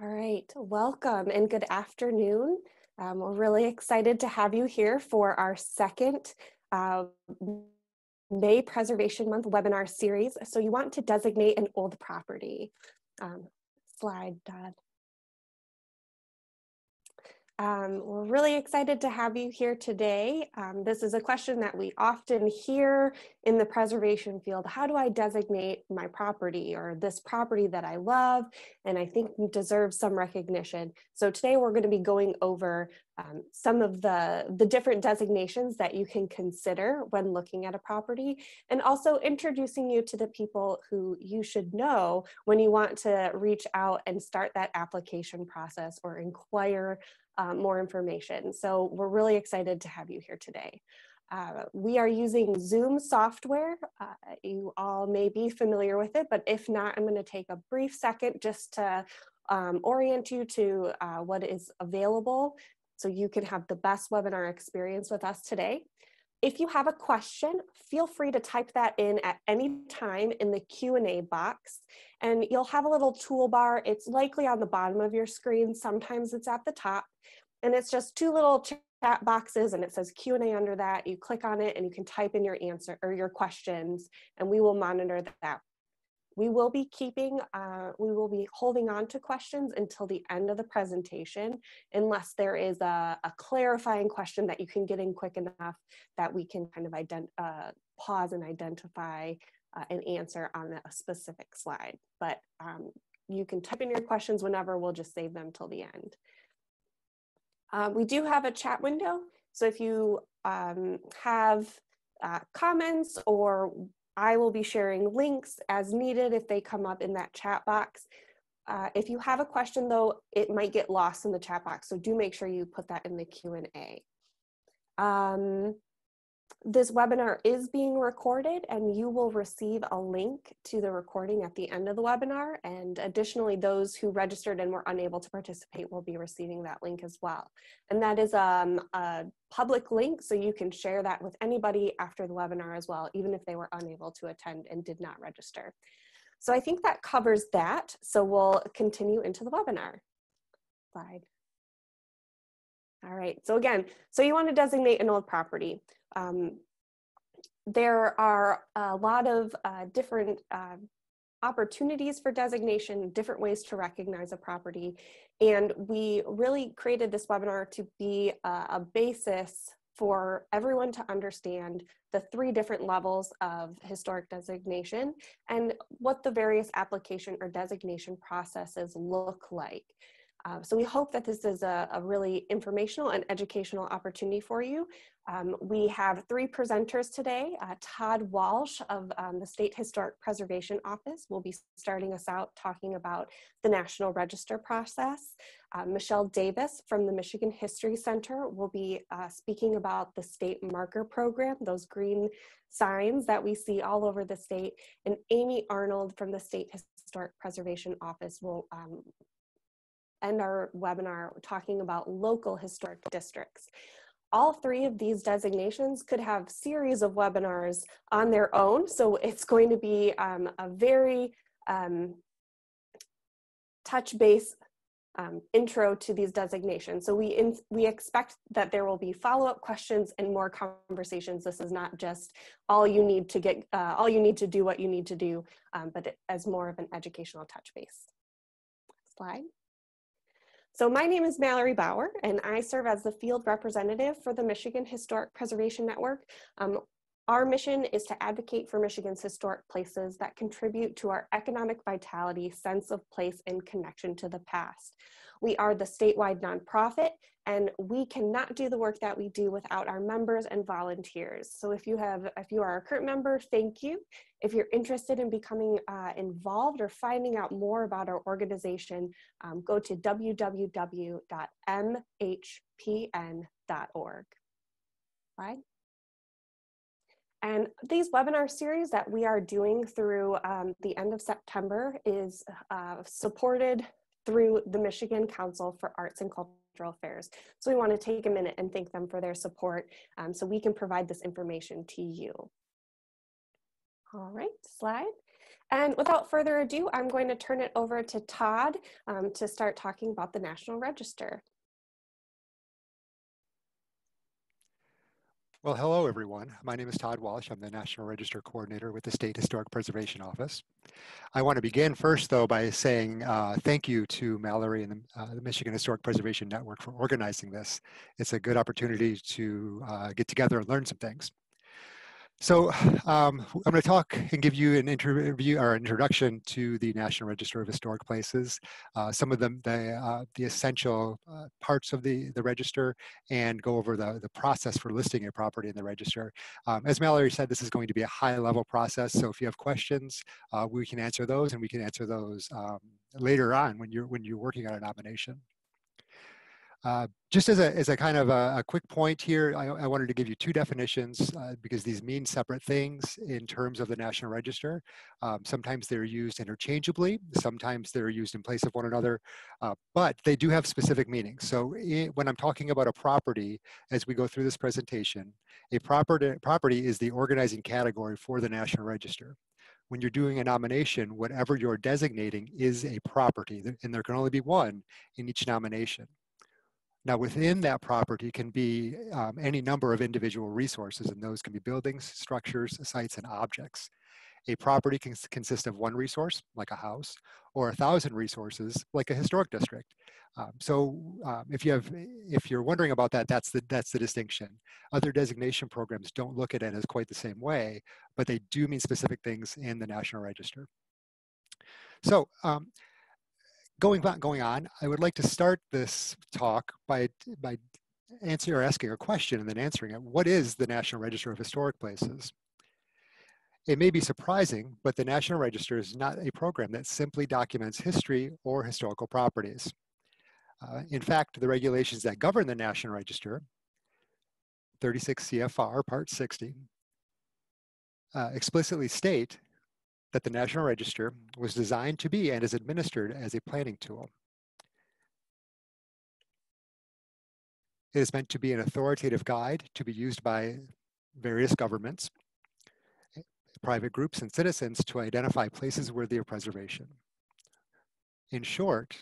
All right, welcome and good afternoon. We're really excited to have you here for our second uh, May Preservation Month webinar series. So you want to designate an old property. Slide, Dad. We're really excited to have you here today. This is a question that we often hear in the preservation field. How do I designate my property or this property that I love and I think deserves some recognition? So today we're going to be going over some of the different designations that you can consider when looking at a property, and also introducing you to the people who you should know when you want to reach out and start that application process or inquire more information. So we're really excited to have you here today. We are using Zoom software. You all may be familiar with it, but if not, I'm going to take a brief second just to orient you to what is available so you can have the best webinar experience with us today. If you have a question, feel free to type that in at any time in the Q&A box, and you'll have a little toolbar. It's likely on the bottom of your screen. Sometimes it's at the top, and it's just two little chat boxes, and it says Q&A under that. You click on it and you can type in your answer or your questions, and we will monitor that. We will be holding on to questions until the end of the presentation, unless there is a clarifying question that you can get in quick enough that we can kind of pause and identify an answer on a specific slide. But you can type in your questions whenever. We'll just save them till the end. We do have a chat window, so if you have comments, or I will be sharing links as needed if they come up in that chat box. If you have a question though, it might get lost in the chat box, so do make sure you put that in the Q&A. This webinar is being recorded, and you will receive a link to the recording at the end of the webinar. And additionally, those who registered and were unable to participate will be receiving that link as well. And that is a public link, so you can share that with anybody after the webinar as well, even if they were unable to attend and did not register. So I think that covers that. So we'll continue into the webinar. Slide. All right, so again, so you want to designate an old property. There are a lot of different opportunities for designation, different ways to recognize a property, and we really created this webinar to be a basis for everyone to understand the three different levels of historic designation and what the various application or designation processes look like. So we hope that this is a really informational and educational opportunity for you. We have three presenters today. Todd Walsh of the State Historic Preservation Office will be starting us out talking about the National Register process. Michelle Davis from the Michigan History Center will be speaking about the state marker program, those green signs that we see all over the state. And Amy Arnold from the State Historic Preservation Office will end our webinar talking about local historic districts. All three of these designations could have series of webinars on their own, so it's going to be a very touch base intro to these designations. So we expect that there will be follow-up questions and more conversations. This is not just all you need to get, all you need to do what you need to do, but as more of an educational touch base. Slide. So my name is Mallory Bauer, and I serve as the field representative for the Michigan Historic Preservation Network. Our mission is to advocate for Michigan's historic places that contribute to our economic vitality, sense of place, and connection to the past. We are the statewide nonprofit, and we cannot do the work that we do without our members and volunteers. So if you are a current member, thank you. If you're interested in becoming involved or finding out more about our organization, go to www.mhpn.org. Right? And these webinar series that we are doing through the end of September is supported through the Michigan Council for Arts and Cultural Affairs. So we want to take a minute and thank them for their support so we can provide this information to you. All right, slide. And without further ado, I'm going to turn it over to Todd to start talking about the National Register. Well, hello, everyone. My name is Todd Walsh. I'm the National Register Coordinator with the State Historic Preservation Office. I want to begin first, though, by saying thank you to Mallory and the Michigan Historic Preservation Network for organizing this. It's a good opportunity to get together and learn some things. So I'm going to talk and give you an introduction to the National Register of Historic Places, some of the essential parts of the register, and go over the process for listing a property in the register. As Mallory said, this is going to be a high-level process, so if you have questions, we can answer those, and we can answer those later on when you're working on a nomination. Just as a kind of a quick point here, I wanted to give you two definitions because these mean separate things in terms of the National Register. Sometimes they're used interchangeably, sometimes they're used in place of one another, but they do have specific meanings. So when I'm talking about a property, as we go through this presentation, a property is the organizing category for the National Register. When you're doing a nomination, whatever you're designating is a property, and there can only be one in each nomination. Now, within that property can be any number of individual resources, and those can be buildings, structures, sites, and objects. A property can consist of one resource, like a house, or 1,000 resources, like a historic district. If you're wondering about that, that's the distinction. Other designation programs don't look at it as quite the same way, but they do mean specific things in the National Register. So. Going on, I would like to start this talk by asking a question and then answering it. What is the National Register of Historic Places? It may be surprising, but the National Register is not a program that simply documents history or historical properties. In fact, the regulations that govern the National Register, 36 CFR Part 60, explicitly state that the National Register was designed to be and is administered as a planning tool. It is meant to be an authoritative guide to be used by various governments, private groups, and citizens to identify places worthy of preservation. In short,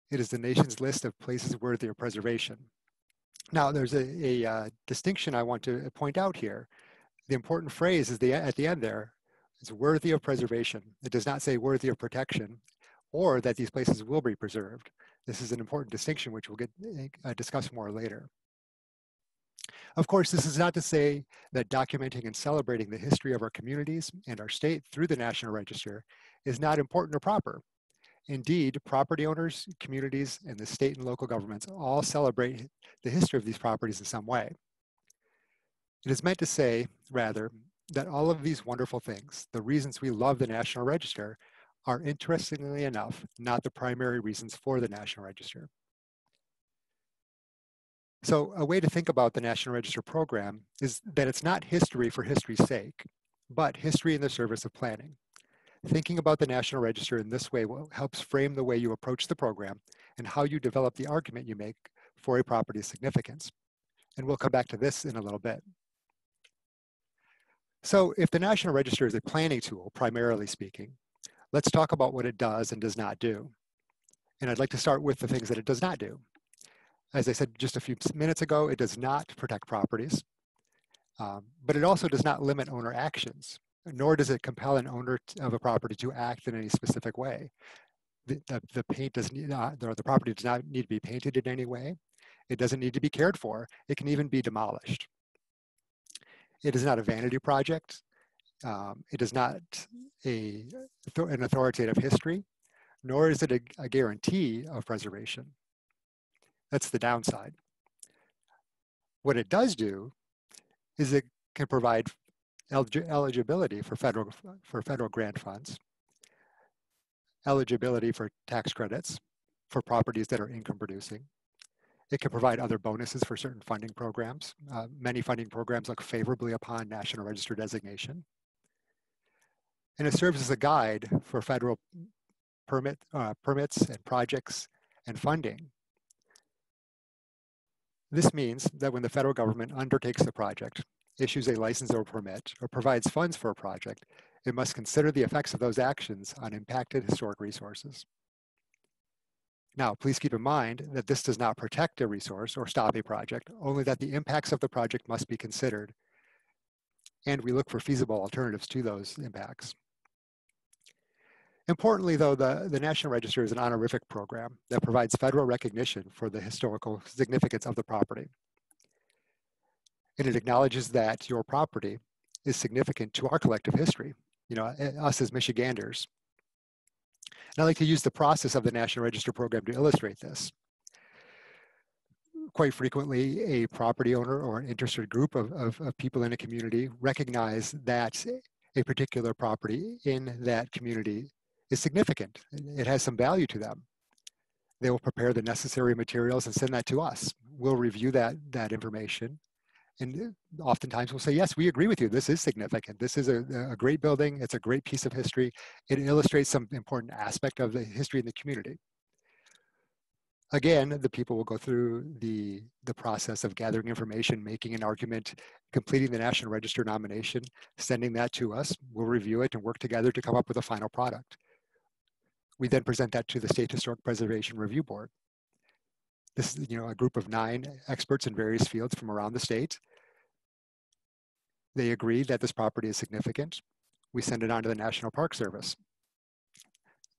it is the nation's list of places worthy of preservation. Now, there's a distinction I want to point out here. The important phrase is at the end there, is worthy of preservation. It does not say worthy of protection or that these places will be preserved. This is an important distinction which we'll discuss more later. Of course, this is not to say that documenting and celebrating the history of our communities and our state through the National Register is not important or proper. Indeed, property owners, communities, and the state and local governments all celebrate the history of these properties in some way. It is meant to say, rather, that all of these wonderful things, the reasons we love the National Register, are interestingly enough, not the primary reasons for the National Register. So a way to think about the National Register program is that it's not history for history's sake, but history in the service of planning. Thinking about the National Register in this way helps frame the way you approach the program and how you develop the argument you make for a property's significance. And we'll come back to this in a little bit. So if the National Register is a planning tool, primarily speaking, let's talk about what it does and does not do. And I'd like to start with the things that it does not do. As I said just a few minutes ago, it does not protect properties, but it also does not limit owner actions, nor does it compel an owner of a property to act in any specific way. The property does not need to be painted in any way. It doesn't need to be cared for. It can even be demolished. It is not a vanity project. It is not an authoritative history, nor is it a guarantee of preservation. That's the downside. What it does do is it can provide eligibility for federal grant funds, eligibility for tax credits for properties that are income producing. It can provide other bonuses for certain funding programs. Many funding programs look favorably upon National Register designation. And it serves as a guide for federal permits and projects and funding. This means that when the federal government undertakes the project, issues a license or permit, or provides funds for a project, it must consider the effects of those actions on impacted historic resources. Now, please keep in mind that this does not protect a resource or stop a project, only that the impacts of the project must be considered, and we look for feasible alternatives to those impacts. Importantly, though, the National Register is an honorific program that provides federal recognition for the historical significance of the property. And it acknowledges that your property is significant to our collective history, us as Michiganders. And I like to use the process of the National Register program to illustrate this. Quite frequently, a property owner or an interested group of people in a community recognize that a particular property in that community is significant. It has some value to them. They will prepare the necessary materials and send that to us. We'll review that information. And oftentimes we'll say, yes, we agree with you. This is significant. This is a great building. It's a great piece of history. It illustrates some important aspect of the history in the community. Again, the people will go through the process of gathering information, making an argument, completing the National Register nomination, sending that to us. We'll review it and work together to come up with a final product. We then present that to the State Historic Preservation Review Board. This is a group of 9 experts in various fields from around the state. They agree that this property is significant. We send it on to the National Park Service.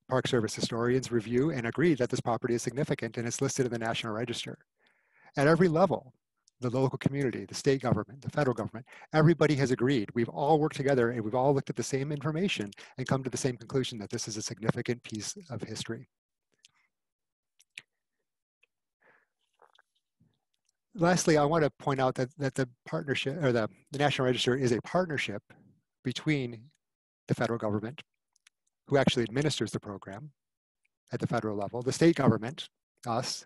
Park Service historians review and agree that this property is significant and it's listed in the National Register. At every level, the local community, the state government, the federal government, everybody has agreed. We've all worked together and we've all looked at the same information and come to the same conclusion that this is a significant piece of history. Lastly, I want to point out that the partnership, or the National Register, is a partnership between the federal government, who actually administers the program at the federal level, the state government, us,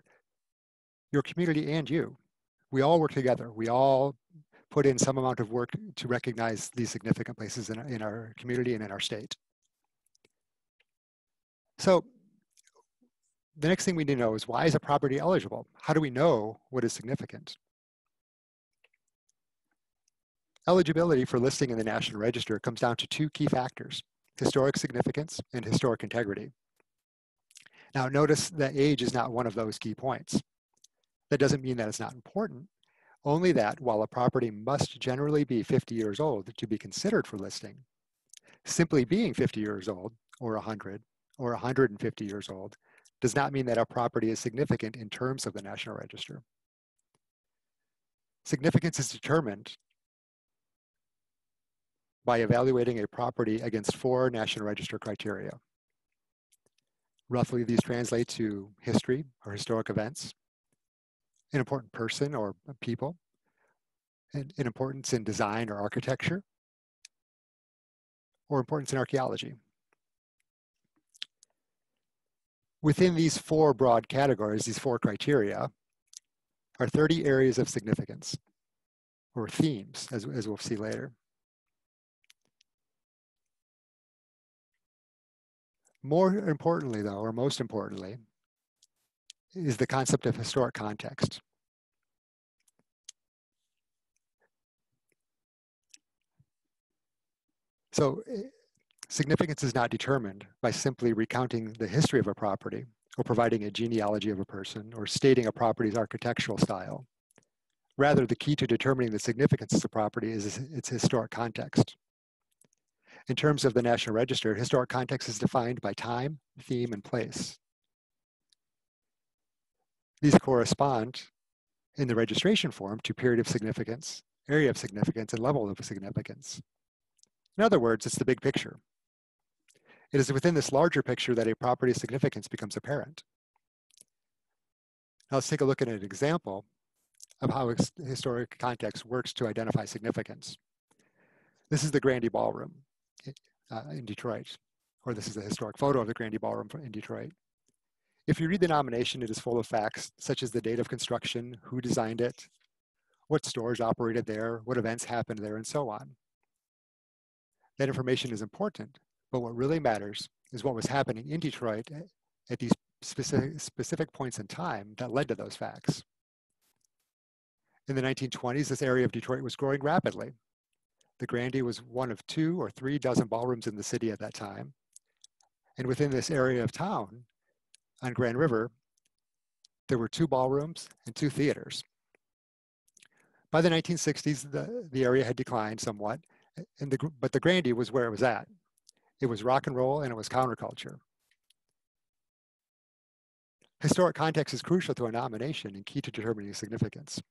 your community, and you. We all work together. We all put in some amount of work to recognize these significant places in our community and in our state. So the next thing we need to know is, why is a property eligible? How do we know what is significant? Eligibility for listing in the National Register comes down to 2 key factors: historic significance and historic integrity. Now notice that age is not one of those key points. That doesn't mean that it's not important, only that while a property must generally be 50 years old to be considered for listing, simply being 50 years old, or 100, or 150 years old, does not mean that a property is significant in terms of the National Register. Significance is determined by evaluating a property against 4 National Register criteria. Roughly, these translate to history or historic events, an important person or people, and an importance in design or architecture, or importance in archaeology. Within these 4 broad categories, these 4 criteria, are 30 areas of significance, or themes, as we'll see later. More importantly, though, or most importantly, is the concept of historic context. So significance is not determined by simply recounting the history of a property, or providing a genealogy of a person, or stating a property's architectural style. Rather, the key to determining the significance of the property is its historic context. In terms of the National Register, historic context is defined by time, theme, and place. These correspond in the registration form to period of significance, area of significance, and level of significance. In other words, it's the big picture. It is within this larger picture that a property's significance becomes apparent. Now let's take a look at an example of how historic context works to identify significance. This is the Grandy Ballroom in Detroit, or this is a historic photo of the Grandy Ballroom in Detroit. If you read the nomination, it is full of facts such as the date of construction, who designed it, what stores operated there, what events happened there, and so on. That information is important, but what really matters is what was happening in Detroit at these specific points in time that led to those facts. In the 1920s, this area of Detroit was growing rapidly. The Grandy was one of 2 or 3 dozen ballrooms in the city at that time. And within this area of town, on Grand River, there were 2 ballrooms and 2 theaters. By the 1960s, the area had declined somewhat, but the Grandy was where it was at. It was rock and roll and it was counterculture. Historic context is crucial to a nomination and key to determining significance.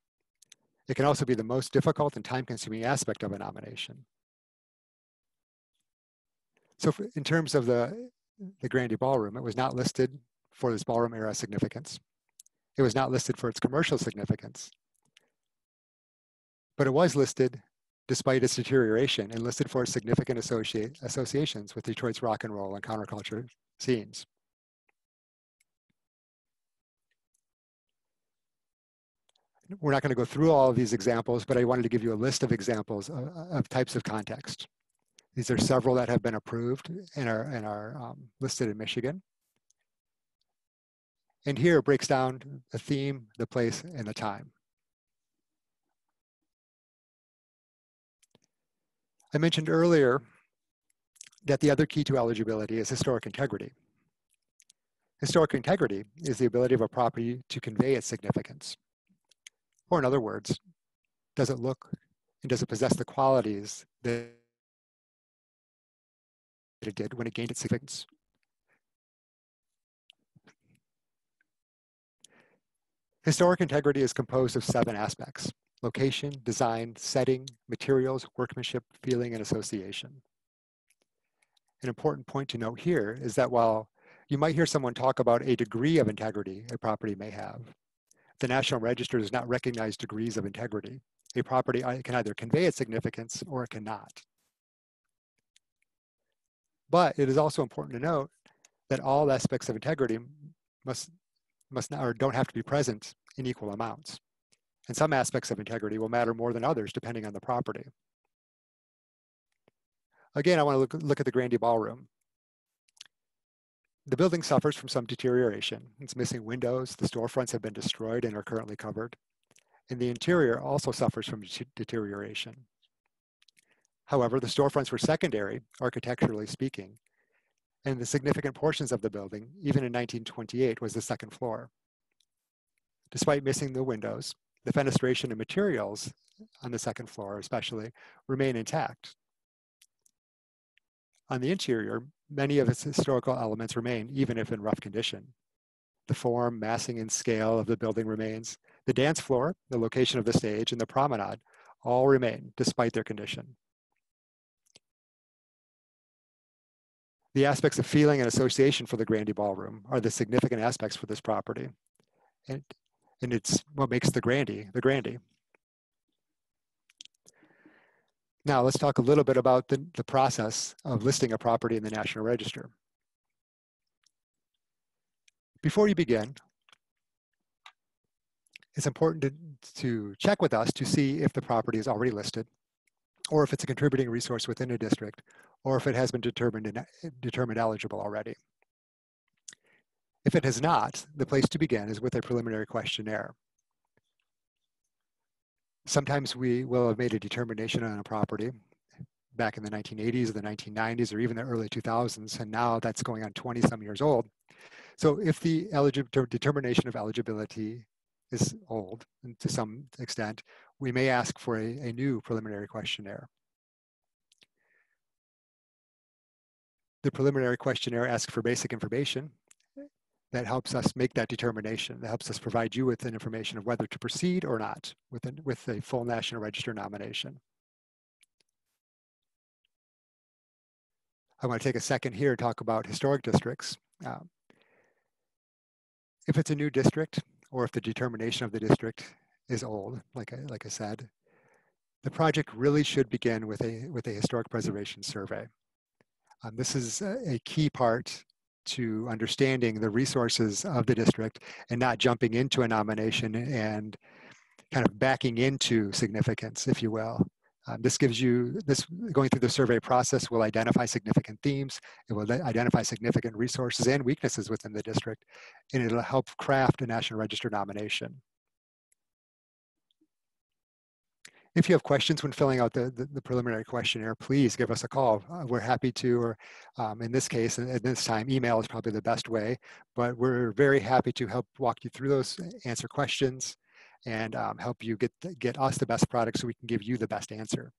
It can also be the most difficult and time-consuming aspect of a nomination. So in terms of the Grandy Ballroom, it was not listed for its ballroom era significance. It was not listed for its commercial significance. But it was listed despite its deterioration and listed for its significant associations with Detroit's rock and roll and counterculture scenes. We're not going to go through all of these examples, but I wanted to give you a list of examples of types of context. These are several that have been approved and are listed in Michigan. And here it breaks down the theme, the place, and the time. I mentioned earlier that the other key to eligibility is historic integrity. Historic integrity is the ability of a property to convey its significance. Or in other words, does it look and does it possess the qualities that it did when it gained its significance? Historic integrity is composed of 7 aspects: location, design, setting, materials, workmanship, feeling, and association. An important point to note here is that while you might hear someone talk about a degree of integrity a property may have, the National Register does not recognize degrees of integrity. A property can either convey its significance or it cannot. But it is also important to note that all aspects of integrity must not or don't have to be present in equal amounts. And some aspects of integrity will matter more than others depending on the property. Again, I want to look at the Grandy Ballroom. The building suffers from some deterioration. It's missing windows, the storefronts have been destroyed and are currently covered, and the interior also suffers from deterioration. However, the storefronts were secondary, architecturally speaking, and the significant portions of the building, even in 1928, was the second floor. Despite missing the windows, the fenestration and materials on the second floor especially remain intact. On the interior, many of its historical elements remain, even if in rough condition. The form, massing, and scale of the building remains. The dance floor, the location of the stage, and the promenade all remain despite their condition. The aspects of feeling and association for the Grandy Ballroom are the significant aspects for this property. And it's what makes the Grandy the Grandy. Now let's talk a little bit about the process of listing a property in the National Register. Before you begin, it's important to check with us to see if the property is already listed, or if it's a contributing resource within a district, or if it has been determined eligible already. If it has not, the place to begin is with a preliminary questionnaire. Sometimes we will have made a determination on a property back in the 1980s or the 1990s or even the early 2000s, and now that's going on 20-some years old. So if the determination of eligibility is old, and to some extent, we may ask for a new preliminary questionnaire. The preliminary questionnaire asks for basic information that helps us make that determination, that helps us provide you with an information of whether to proceed or not with a full National Register nomination. I want to take a second here to talk about historic districts. If it's a new district, or if the determination of the district is old, like I said, the project really should begin with a historic preservation survey. This is a key part to understanding the resources of the district and not jumping into a nomination and kind of backing into significance, if you will. Going through the survey process will identify significant themes, it will identify significant resources and weaknesses within the district, and it'll help craft a National Register nomination. If you have questions when filling out the preliminary questionnaire, please give us a call. We're happy to, or in this case, and at this time, email is probably the best way, but we're very happy to help walk you through those, answer questions, and help you get us the best product so we can give you the best answer.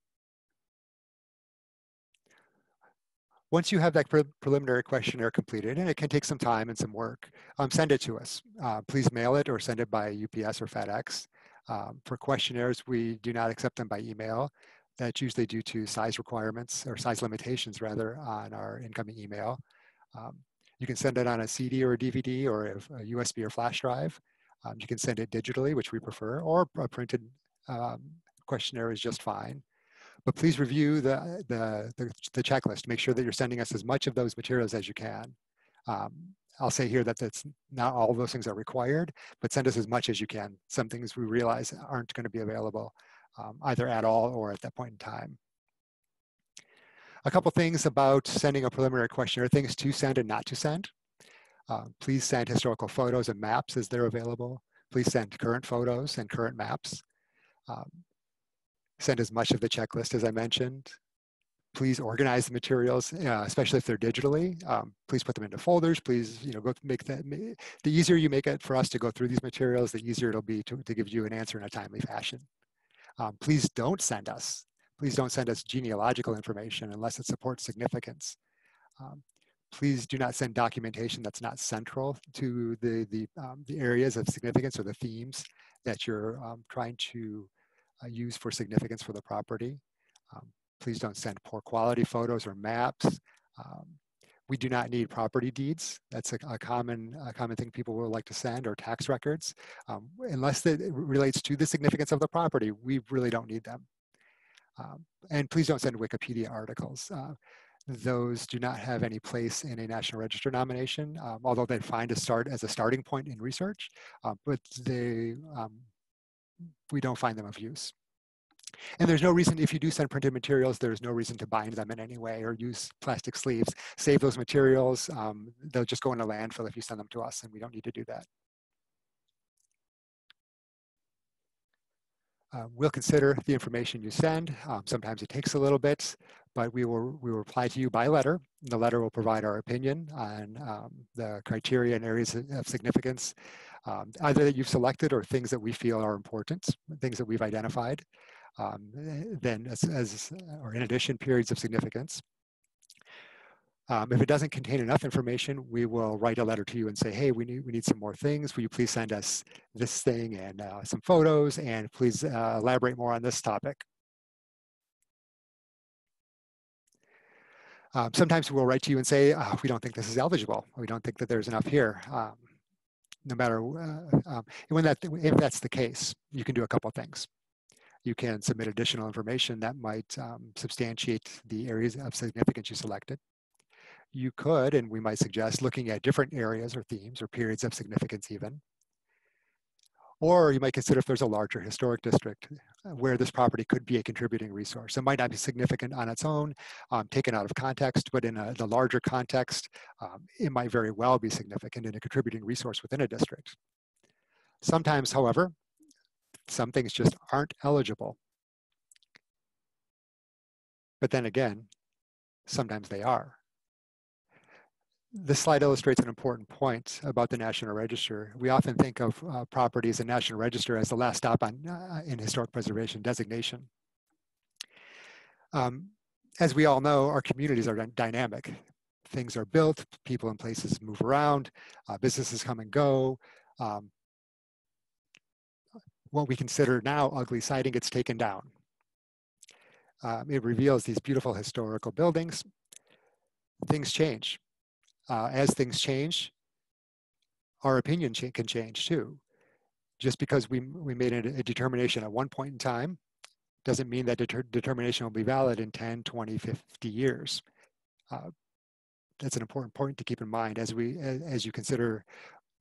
Once you have that preliminary questionnaire completed, and it can take some time and some work, send it to us. Please mail it or send it by UPS or FedEx. For questionnaires, we do not accept them by email. That's usually due to size requirements, or size limitations rather, on our incoming email. You can send it on a CD or a DVD or a USB or flash drive. You can send it digitally, which we prefer, or a printed questionnaire is just fine. But please review the checklist. Make sure that you're sending us as much of those materials as you can. I'll say here that that's not all of those things are required, but send us as much as you can. Some things we realize aren't going to be available either at all or at that point in time. A couple things about sending a preliminary questionnaire, things to send and not to send. Please send historical photos and maps as they're available. Please send current photos and current maps. Send as much of the checklist as I mentioned. Please organize the materials, especially if they're digitally. Please put them into folders. Please, go make that. The easier you make it for us to go through these materials, the easier it'll be to give you an answer in a timely fashion. Please don't send us genealogical information unless it supports significance. Please do not send documentation that's not central to the areas of significance or the themes that you're trying to use for significance for the property. Please don't send poor quality photos or maps. We do not need property deeds. That's a common thing people will like to send, or tax records. Unless it relates to the significance of the property, we really don't need them. And please don't send Wikipedia articles. Those do not have any place in a National Register nomination, although they're fine to start as a starting point in research, but we don't find them of use. And there's no reason, if you do send printed materials, there's no reason to bind them in any way or use plastic sleeves. Save those materials. They'll just go in a landfill if you send them to us, and we don't need to do that. We'll consider the information you send. Sometimes it takes a little bit, but we will reply to you by letter. The letter will provide our opinion on the criteria and areas of significance, either that you've selected or things that we feel are important, things that we've identified. Then or in addition, periods of significance. If it doesn't contain enough information, we will write a letter to you and say, hey, we need some more things. Will you please send us this thing and some photos, and please elaborate more on this topic. Sometimes we'll write to you and say, we don't think this is eligible. We don't think that there's enough here. No matter, if that's the case, you can do a couple of things. You can submit additional information that might substantiate the areas of significance you selected. You could, and we might suggest, looking at different areas or themes or periods of significance even. Or you might consider if there's a larger historic district where this property could be a contributing resource. It might not be significant on its own, taken out of context, but in the larger context, it might very well be significant in a contributing resource within a district. Sometimes, however, some things just aren't eligible. But then again, sometimes they are. This slide illustrates an important point about the National Register. We often think of properties in National Register as the last stop in historic preservation designation. As we all know, our communities are dynamic. Things are built, people and places move around, businesses come and go. What we consider now ugly siding gets taken down. It reveals these beautiful historical buildings. Things change. As things change, our opinion can change too. Just because we made a determination at one point in time doesn't mean that determination will be valid in 10, 20, 50 years. That's an important point to keep in mind as you consider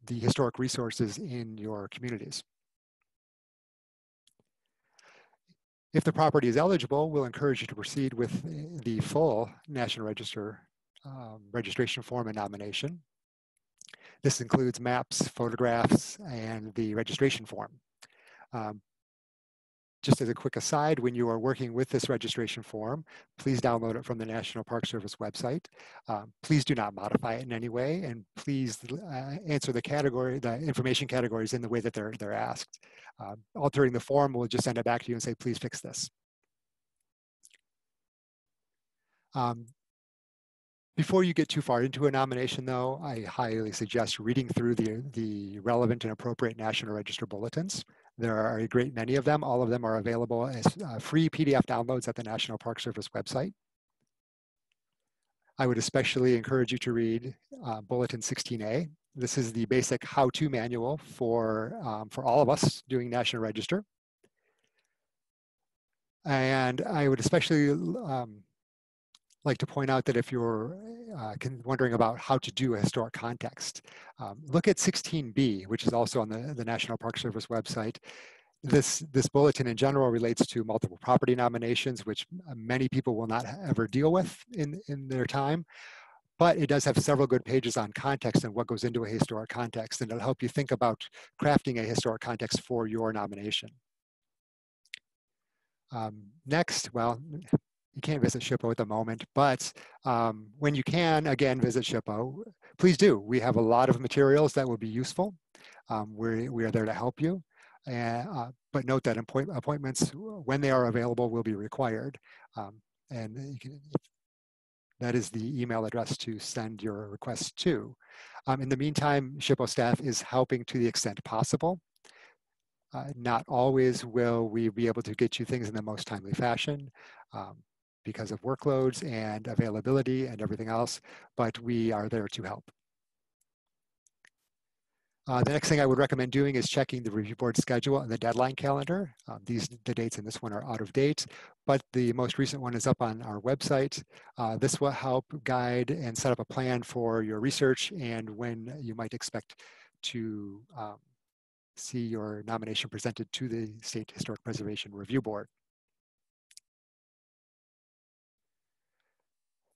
the historic resources in your communities. If the property is eligible, we'll encourage you to proceed with the full National Register registration form and nomination. This includes maps, photographs, and the registration form. Just as a quick aside, when you are working with this registration form, please download it from the National Park Service website. Please do not modify it in any way, and please answer the information categories in the way that they're asked. Altering the form will just send it back to you and say, please fix this. Before you get too far into a nomination, though, I highly suggest reading through the relevant and appropriate National Register bulletins. There are a great many of them. All of them are available as free PDF downloads at the National Park Service website. I would especially encourage you to read Bulletin 16A. This is the basic how-to manual for all of us doing National Register. And I would especially like to point out that if you're wondering about how to do a historic context, look at 16B, which is also on the National Park Service website. This bulletin in general relates to multiple property nominations, which many people will not ever deal with in their time. But it does have several good pages on context and what goes into a historic context, and it'll help you think about crafting a historic context for your nomination. Next, well, you can't visit SHPO at the moment, but when you can, again, visit SHPO, please do. We have a lot of materials that will be useful. We are there to help you. But note that appointments, when they are available, will be required. And that is the email address to send your request to. In the meantime, SHPO staff is helping to the extent possible. Not always will we be able to get you things in the most timely fashion because of workloads and availability and everything else, but we are there to help. The next thing I would recommend doing is checking the review board schedule and the deadline calendar. The dates in this one are out of date, but the most recent one is up on our website. This will help guide and set up a plan for your research and when you might expect to see your nomination presented to the State Historic Preservation Review Board.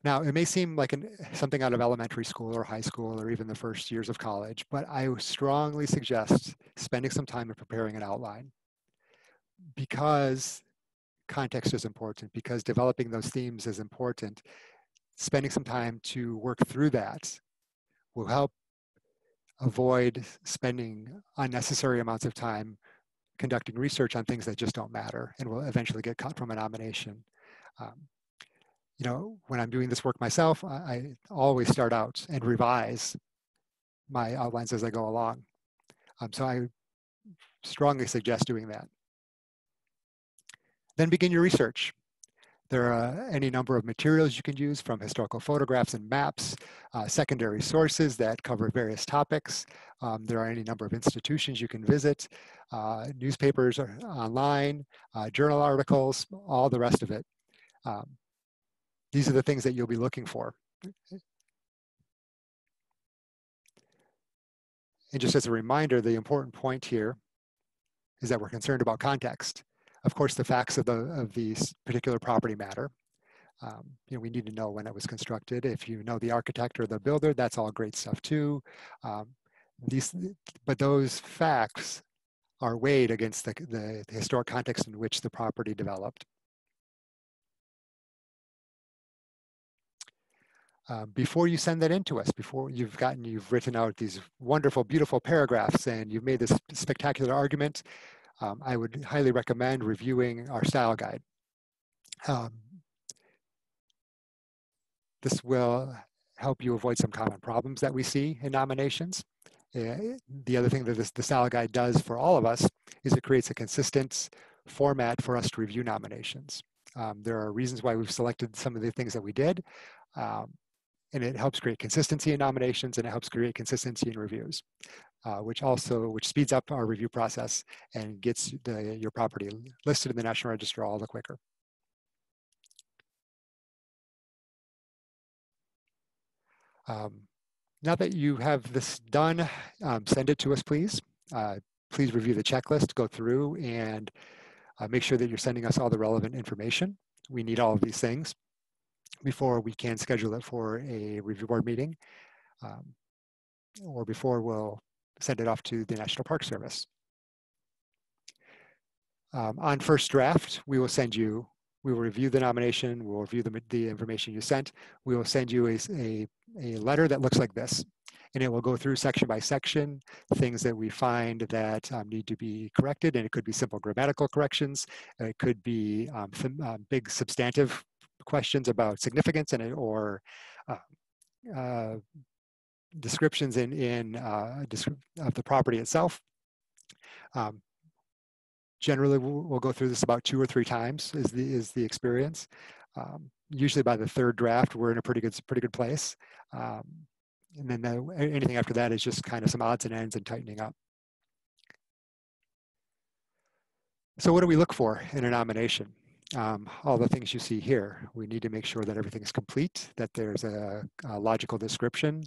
Now, it may seem like something out of elementary school or high school or even the first years of college, but I strongly suggest spending some time in preparing an outline because context is important, because developing those themes is important. Spending some time to work through that will help avoid spending unnecessary amounts of time conducting research on things that just don't matter and will eventually get cut from a nomination. You know, when I'm doing this work myself, I always start out and revise my outlines as I go along. So I strongly suggest doing that. Then begin your research. There are any number of materials you can use, from historical photographs and maps, secondary sources that cover various topics. There are any number of institutions you can visit, newspapers online, journal articles, all the rest of it. These are the things that you'll be looking for. And just as a reminder, the important point here is that we're concerned about context. Of course, the facts of the particular property matter. You know, we need to know when it was constructed. If you know the architect or the builder, that's all great stuff too. But those facts are weighed against the historic context in which the property developed. Before you send that in to us, before you've written out these wonderful, beautiful paragraphs and you've made this spectacular argument, I would highly recommend reviewing our style guide. This will help you avoid some common problems that we see in nominations. The other thing that the style guide does for all of us is it creates a consistent format for us to review nominations. There are reasons why we've selected some of the things that we did. And it helps create consistency in nominations, and it helps create consistency in reviews, which speeds up our review process and gets your property listed in the National Register all the quicker. Now that you have this done, send it to us, please. Please review the checklist, go through, and make sure that you're sending us all the relevant information. We need all of these things before we can schedule it for a review board meeting, or before we'll send it off to the National Park Service. On first draft, we will review the nomination, we'll review the information you sent. We will send you a letter that looks like this. And it will go through section by section, things that we find that need to be corrected. And it could be simple grammatical corrections. It could be big substantive questions about significance or descriptions of the property itself. Generally, we'll go through this about 2 or 3 times is the experience. Usually by the third draft, we're in a pretty good place. And then anything after that is just kind of some odds and ends and tightening up. So what do we look for in a nomination? All the things you see here. We need to make sure that everything is complete, that there's a logical description.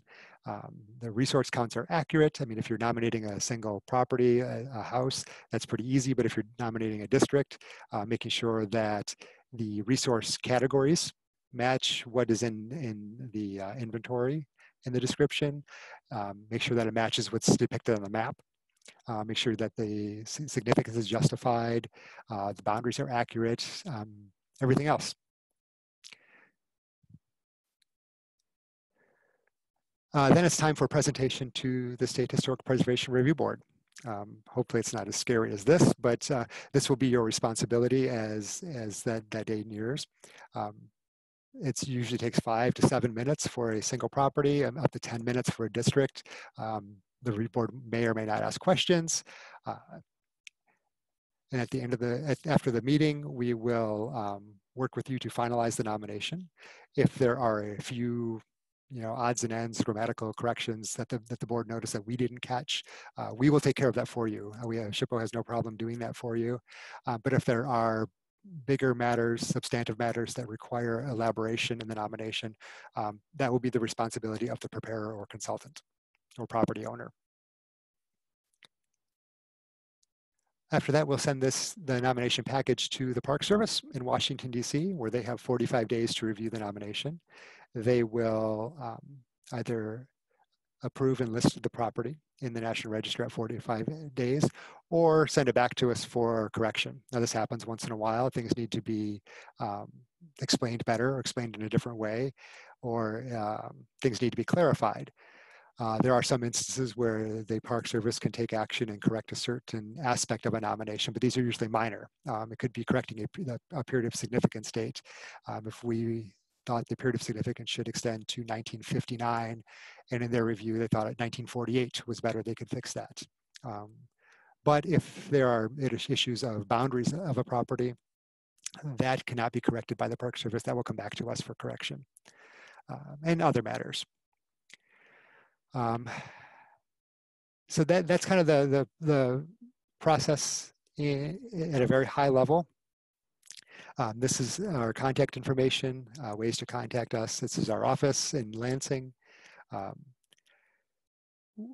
The resource counts are accurate. I mean, if you're nominating a single property, a house, that's pretty easy. But if you're nominating a district, making sure that the resource categories match what is in the inventory in the description. Make sure that it matches what's depicted on the map. Make sure that the significance is justified, the boundaries are accurate, everything else. Then it's time for a presentation to the State Historic Preservation Review Board. Hopefully it's not as scary as this, but this will be your responsibility as that day nears. It usually takes 5 to 7 minutes for a single property, up to 10 minutes for a district. The review board may or may not ask questions. And at the end of after the meeting, we will work with you to finalize the nomination. If there are a few odds and ends, grammatical corrections that the board noticed that we didn't catch, we will take care of that for you. SHPO has no problem doing that for you. But if there are bigger matters, substantive matters that require elaboration in the nomination, that will be the responsibility of the preparer or consultant or property owner. After that, we'll send the nomination package to the Park Service in Washington, D.C., where they have 45 days to review the nomination. They will either approve and list the property in the National Register at 45 days, or send it back to us for correction. Now, this happens once in a while. Things need to be explained better or explained in a different way, or things need to be clarified. There are some instances where the Park Service can take action and correct a certain aspect of a nomination, but these are usually minor. It could be correcting a period of significance date. If we thought the period of significance should extend to 1959, and in their review they thought 1948 was better, they could fix that. But if there are issues of boundaries of a property, that cannot be corrected by the Park Service. That will come back to us for correction, and other matters. So that's kind of the process at a very high level. This is our contact information, ways to contact us. This is our office in Lansing.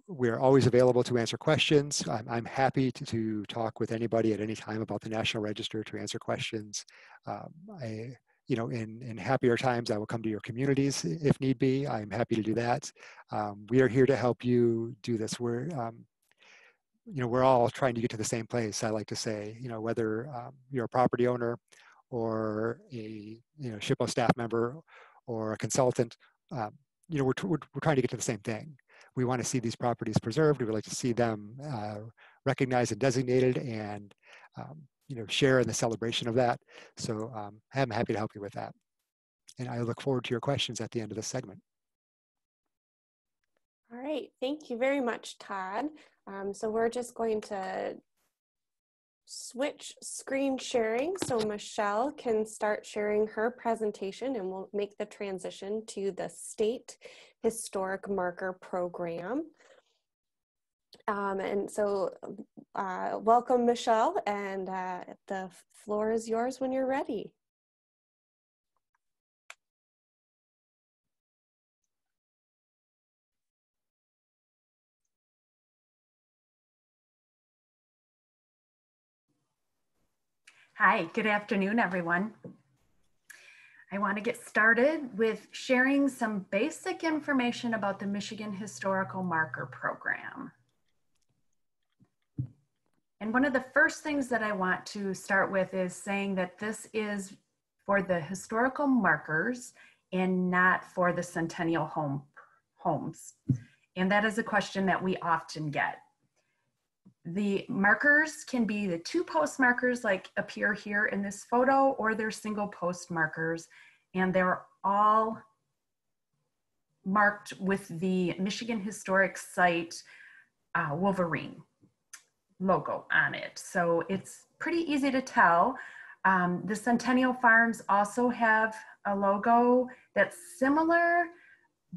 We're always available to answer questions. I'm happy to talk with anybody at any time about the National Register, to answer questions. In happier times, I will come to your communities if need be. I'm happy to do that. We are here to help you do this. We're all trying to get to the same place. I like to say, whether you're a property owner or a SHPO staff member or a consultant, we're trying to get to the same thing. We want to see these properties preserved. We would like to see them recognized and designated, and share in the celebration of that. So I'm happy to help you with that. And I look forward to your questions at the end of this segment. All right, thank you very much, Todd. So we're just going to switch screen sharing so Michelle can start sharing her presentation, and we'll make the transition to the State Historic Marker Program. And so welcome, Michelle, and the floor is yours when you're ready. Hi, good afternoon, everyone. I want to get started with sharing some basic information about the Michigan Historical Marker Program. And one of the first things that I want to start with is saying that this is for the historical markers and not for the centennial homes. And that is a question that we often get. The markers can be the 2-post markers like appear here in this photo, or they're single post markers, and they're all marked with the Michigan Historic Site Wolverine logo on it. So it's pretty easy to tell. The Centennial Farms also have a logo that's similar,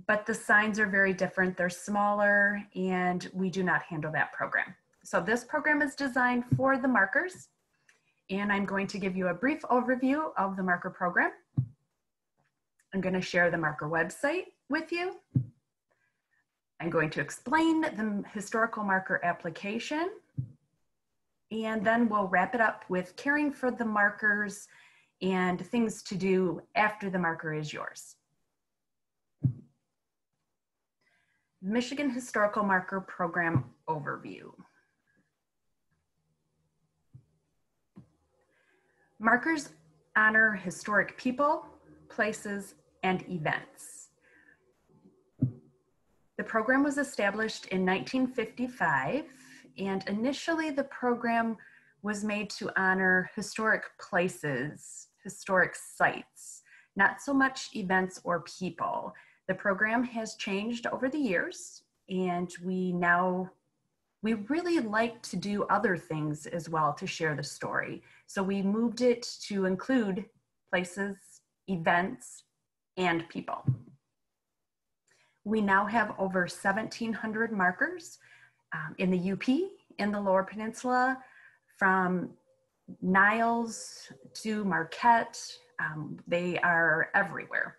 but the signs are very different. They're smaller, and we do not handle that program. So this program is designed for the markers, and I'm going to give you a brief overview of the marker program. I'm going to share the marker website with you. I'm going to explain the historical marker application, and then we'll wrap it up with caring for the markers and things to do after the marker is yours. Michigan Historical Marker Program Overview. Markers honor historic people, places, and events. The program was established in 1955, and initially the program was made to honor historic places, historic sites, not so much events or people. The program has changed over the years, and we really like to do other things as well to share the story. So we moved it to include places, events, and people. We now have over 1,700 markers in the UP, in the Lower Peninsula, from Niles to Marquette. They are everywhere.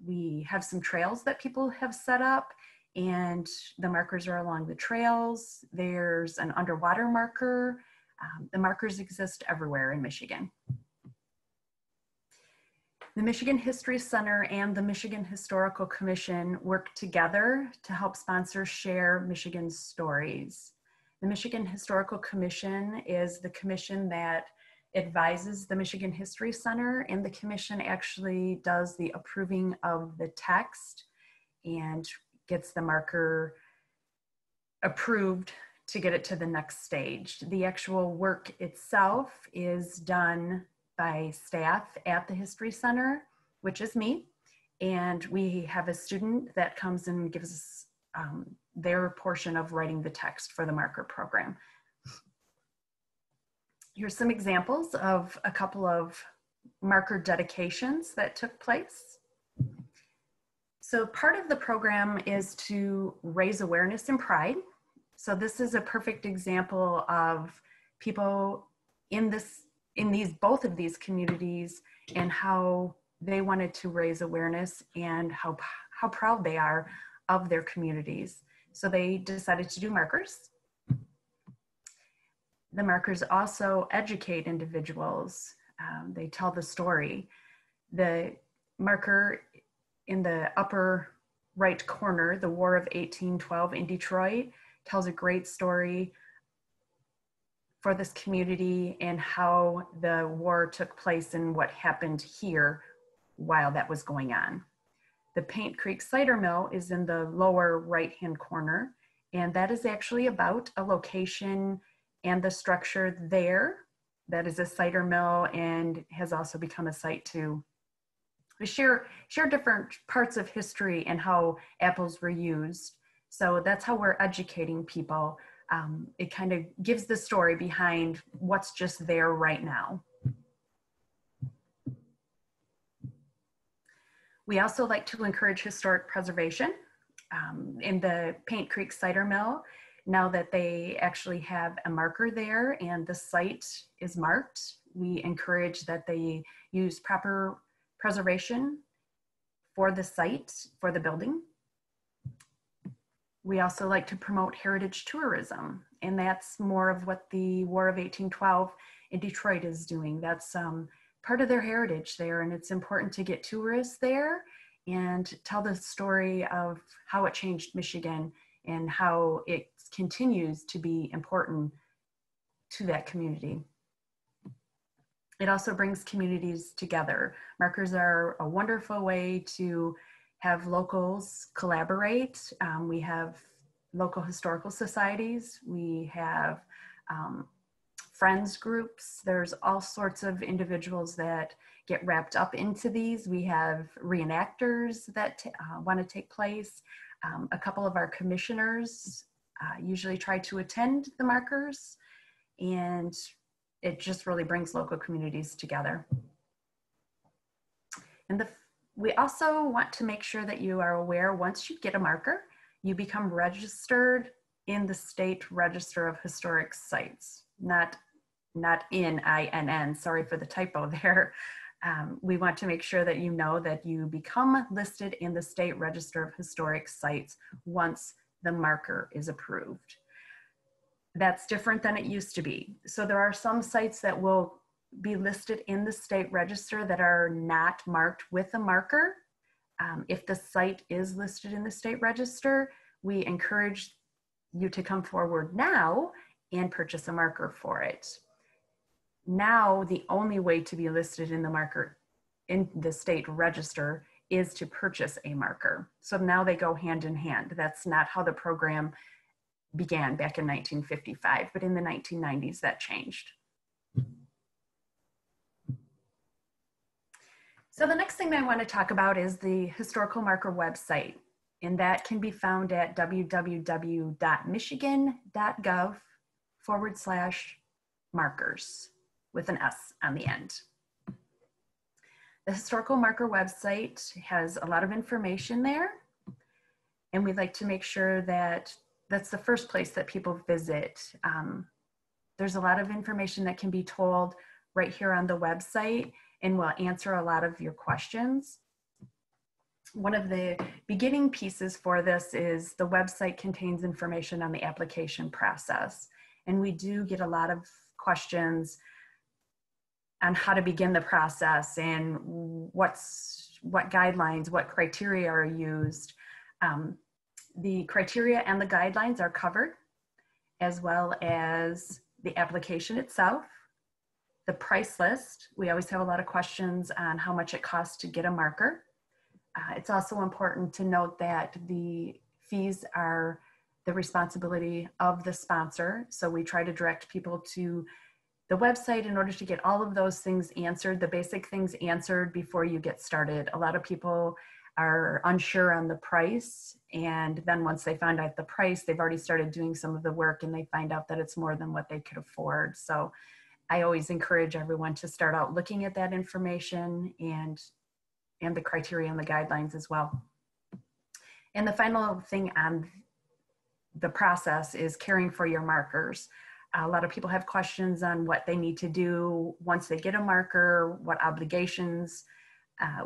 We have some trails that people have set up, and the markers are along the trails. There's an underwater marker. The markers exist everywhere in Michigan. The Michigan History Center and the Michigan Historical Commission work together to help sponsors share Michigan's stories. The Michigan Historical Commission is the commission that advises the Michigan History Center, and the commission actually does the approving of the text and gets the marker approved to get it to the next stage. The actual work itself is done by staff at the History Center, which is me, and we have a student that comes and gives us their portion of writing the text for the marker program. Here's some examples of a couple of marker dedications that took place. So part of the program is to raise awareness and pride. So this is a perfect example of people in both of these communities and how they wanted to raise awareness and how proud they are of their communities. So they decided to do markers. The markers also educate individuals. They tell the story. The marker in the upper right corner, the War of 1812 in Detroit, tells a great story for this community and how the war took place and what happened here while that was going on. The Paint Creek Cider Mill is in the lower right-hand corner, and that is actually about a location and the structure there. That is a cider mill and has also become a site to share different parts of history and how apples were used. So that's how we're educating people. It kind of gives the story behind what's just there right now. We also like to encourage historic preservation. In the Paint Creek Cider Mill, now that they actually have a marker there and the site is marked, we encourage that they use proper preservation for the site, for the building. We also like to promote heritage tourism, and that's more of what the War of 1812 in Detroit is doing. That's part of their heritage there, and it's important to get tourists there and tell the story of how it changed Michigan and how it continues to be important to that community. It also brings communities together. Markers are a wonderful way to have locals collaborate. We have local historical societies. We have friends groups. There's all sorts of individuals that get wrapped up into these. We have reenactors that want to take place. A couple of our commissioners usually try to attend the markers, and it just really brings local communities together. And we also want to make sure that you are aware, once you get a marker, you become registered in the State Register of Historic Sites, not in INN, sorry for the typo there. We want to make sure that you know that you become listed in the State Register of Historic Sites once the marker is approved. That's different than it used to be. So there are some sites that will be listed in the State Register that are not marked with a marker. If the site is listed in the State Register, we encourage you to come forward now and purchase a marker for it. Now, the only way to be listed in the marker in the State Register is to purchase a marker. So now they go hand in hand. That's not how the program began back in 1955, but in the 1990s that changed. So the next thing I want to talk about is the historical marker website, and that can be found at www.michigan.gov/markers with an S on the end. The historical marker website has a lot of information there, and we'd like to make sure that that's the first place that people visit. There's a lot of information that can be told right here on the website, and we'll answer a lot of your questions. One of the beginning pieces for this is the website contains information on the application process. And we do get a lot of questions on how to begin the process and what guidelines, what criteria are used. The criteria and the guidelines are covered, as well as the application itself, the price list. We always have a lot of questions on how much it costs to get a marker. It's also important to note that the fees are the responsibility of the sponsor. So we try to direct people to the website in order to get all of those things answered, the basic things answered before you get started. A lot of people are unsure on the price, and then once they find out the price, they've already started doing some of the work and they find out that it's more than what they could afford. So I always encourage everyone to start out looking at that information and the criteria and the guidelines as well. And the final thing on the process is caring for your markers. A lot of people have questions on what they need to do once they get a marker, what obligations.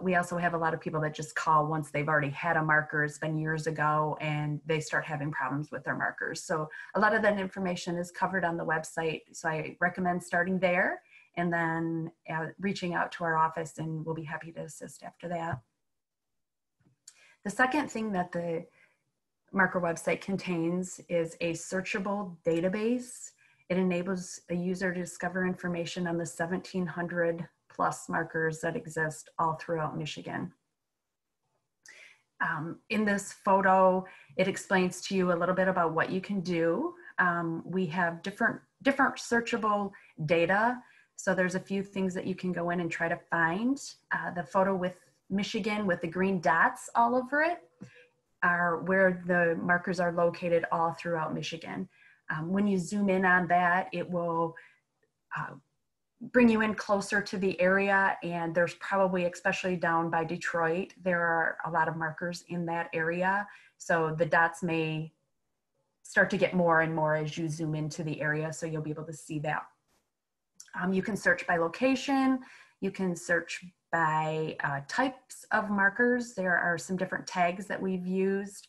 We also have a lot of people that just call once they've already had a marker, it's been years ago, and they start having problems with their markers. So a lot of that information is covered on the website. So I recommend starting there and then reaching out to our office, and we'll be happy to assist after that. The second thing that the marker website contains is a searchable database. It enables a user to discover information on the 1,700 plus markers that exist all throughout Michigan. In this photo, it explains to you a little bit about what you can do. We have different searchable data. So there's a few things that you can go in and try to find. The photo with Michigan with the green dots all over it are where the markers are located all throughout Michigan. When you zoom in on that, it will bring you in closer to the area, and there's probably, especially down by Detroit, there are a lot of markers in that area. So the dots may start to get more and more as you zoom into the area, so you'll be able to see that. You can search by location, you can search by types of markers. There are some different tags that we've used.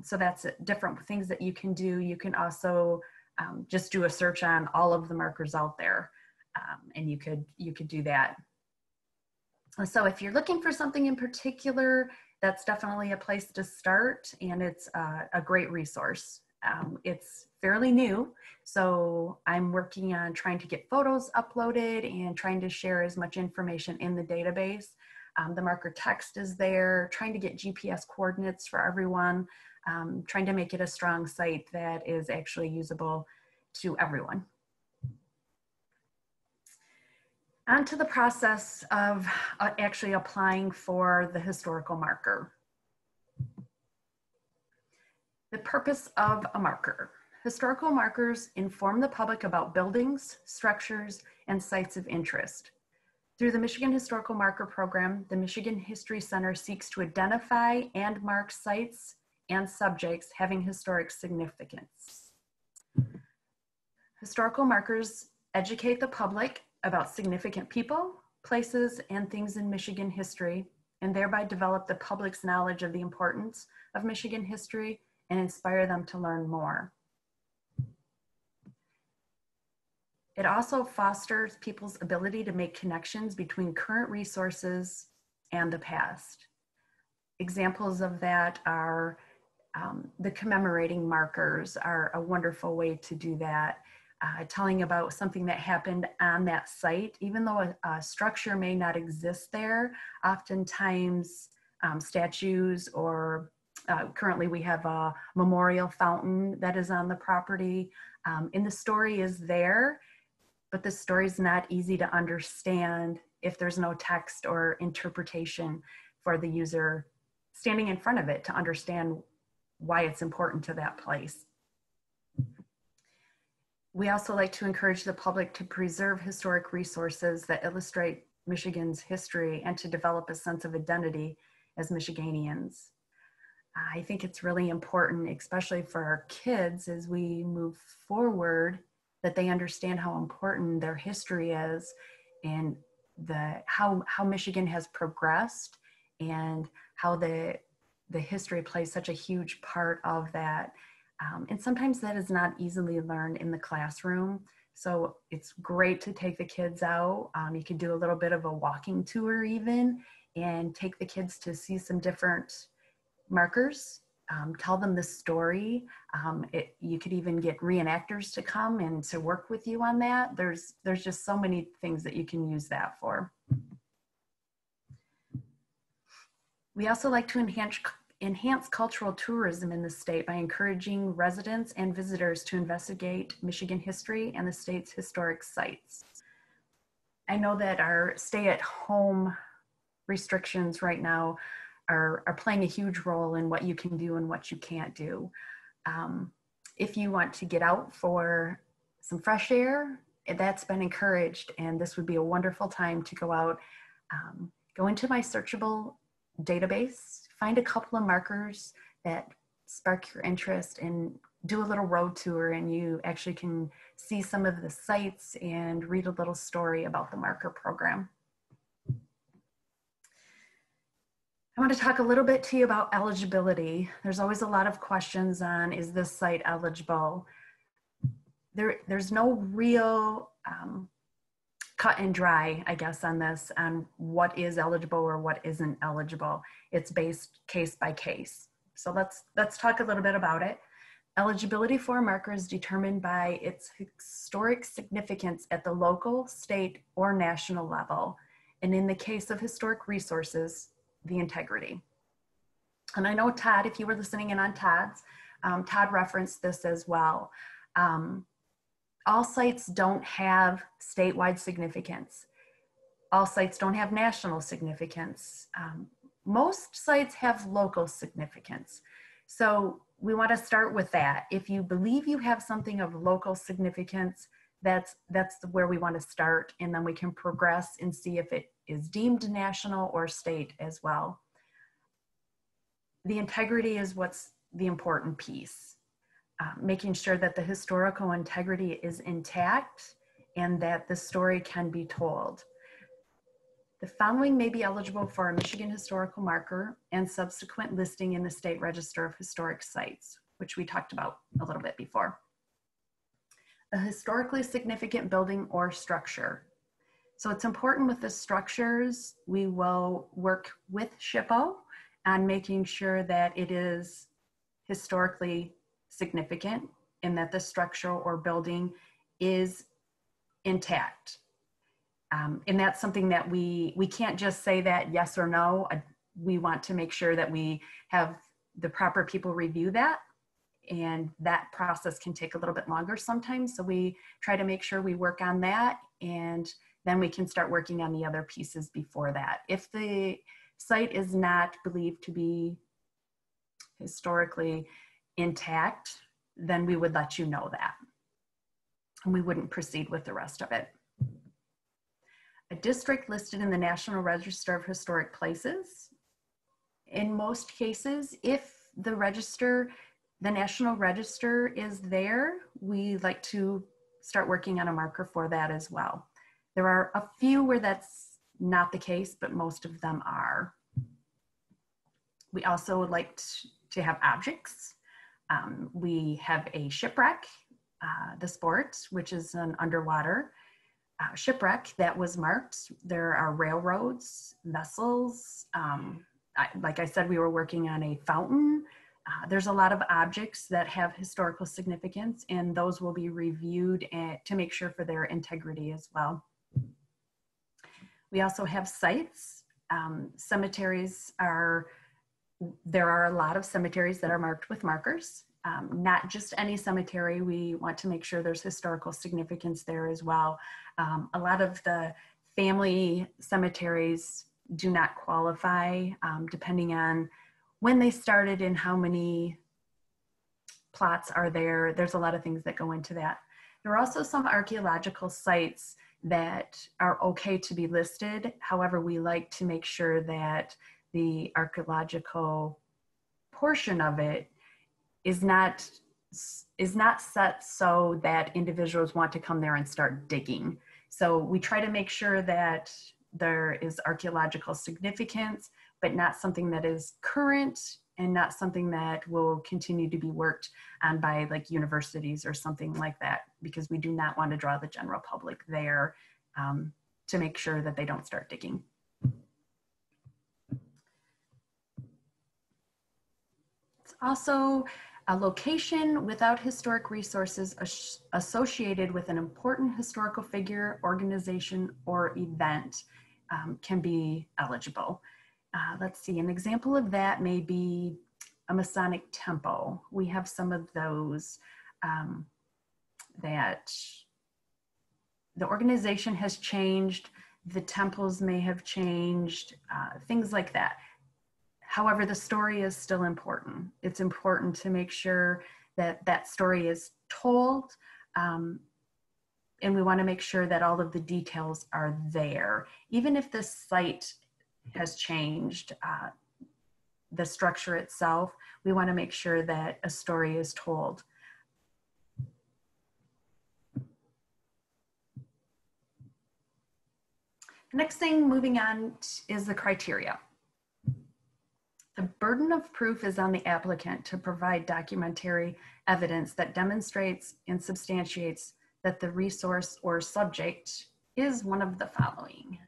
So that's different things that you can do. You can also just do a search on all of the markers out there, and you could do that. So if you're looking for something in particular, that's definitely a place to start, and it's a great resource. It's fairly new, so I'm working on trying to get photos uploaded and trying to share as much information in the database. The marker text is there, trying to get GPS coordinates for everyone, trying to make it a strong site that is actually usable to everyone. On to the process of actually applying for the historical marker. The purpose of a marker. Historical markers inform the public about buildings, structures, and sites of interest. Through the Michigan Historical Marker Program, the Michigan History Center seeks to identify and mark sites and subjects having historic significance. Historical markers educate the public about significant people, places, and things in Michigan history, and thereby develop the public's knowledge of the importance of Michigan history and inspire them to learn more. It also fosters people's ability to make connections between current resources and the past. Examples of that are the commemorating markers are a wonderful way to do that. Telling about something that happened on that site, even though a structure may not exist there, oftentimes statues or currently we have a memorial fountain that is on the property, and the story is there, but the story is not easy to understand if there's no text or interpretation for the user standing in front of it to understand why it's important to that place. We also like to encourage the public to preserve historic resources that illustrate Michigan's history and to develop a sense of identity as Michiganians. I think it's really important, especially for our kids as we move forward, that they understand how important their history is and how Michigan has progressed and how the history plays such a huge part of that. And sometimes that is not easily learned in the classroom. So it's great to take the kids out. You can do a little bit of a walking tour even and take the kids to see some different markers, tell them the story. You could even get reenactors to come and to work with you on that. There's just so many things that you can use that for. We also like to enhance cultural tourism in the state by encouraging residents and visitors to investigate Michigan history and the state's historic sites. I know that our stay-at-home restrictions right now are playing a huge role in what you can do and what you can't do. If you want to get out for some fresh air, that's been encouraged, and this would be a wonderful time to go out, go into my searchable database, find a couple of markers that spark your interest and do a little road tour, and you actually can see some of the sites and read a little story about the marker program. I want to talk a little bit to you about eligibility. There's always a lot of questions on, is this site eligible? There's no real cut and dry, I guess, on this, on what is eligible or what isn't eligible. It's based case by case. So let's talk a little bit about it. Eligibility for a marker is determined by its historic significance at the local, state, or national level. And in the case of historic resources, the integrity. And I know Todd, if you were listening in on Todd's, Todd referenced this as well. All sites don't have statewide significance. All sites don't have national significance. Most sites have local significance. So we want to start with that. If you believe you have something of local significance, that's where we want to start, and then we can progress and see if it is deemed national or state as well. The integrity is what's the important piece. Making sure that the historical integrity is intact and that the story can be told. The following may be eligible for a Michigan historical marker and subsequent listing in the State Register of Historic Sites, which we talked about a little bit before. A historically significant building or structure. So it's important with the structures, we will work with SHPO on making sure that it is historically significant in that the structure or building is intact. And that's something that we can't just say that yes or no. We want to make sure that we have the proper people review that, and that process can take a little bit longer sometimes. So we try to make sure we work on that, and then we can start working on the other pieces before that. If the site is not believed to be historically intact, then we would let you know that, and we wouldn't proceed with the rest of it. A district listed in the National Register of Historic Places. In most cases, if the National Register is there, we like to start working on a marker for that as well. There are a few where that's not the case, but most of them are. We also would like to have objects. We have a shipwreck, the sport, which is an underwater shipwreck that was marked. There are railroads, vessels. Like I said, we were working on a fountain. There's a lot of objects that have historical significance, and those will be reviewed to make sure for their integrity as well. We also have sites. Cemeteries there are a lot of cemeteries that are marked with markers. Not just any cemetery. We want to make sure there's historical significance there as well. A lot of the family cemeteries do not qualify, depending on when they started and how many plots are there. There's a lot of things that go into that. There are also some archaeological sites that are okay to be listed. However, we like to make sure that the archaeological portion of it is not set so that individuals want to come there and start digging. So we try to make sure that there is archaeological significance, but not something that is current and not something that will continue to be worked on by like universities or something like that, because we do not want to draw the general public there to make sure that they don't start digging. It's also a location without historic resources associated with an important historical figure, organization, or event can be eligible. Let's see, an example of that may be a Masonic temple. We have some of those that the organization has changed, the temples may have changed, things like that. However, the story is still important. It's important to make sure that that story is told, and we want to make sure that all of the details are there. Even if the site has changed, the structure itself, we want to make sure that a story is told. The next thing, moving on, is the criteria. The burden of proof is on the applicant to provide documentary evidence that demonstrates and substantiates that the resource or subject is one of the following: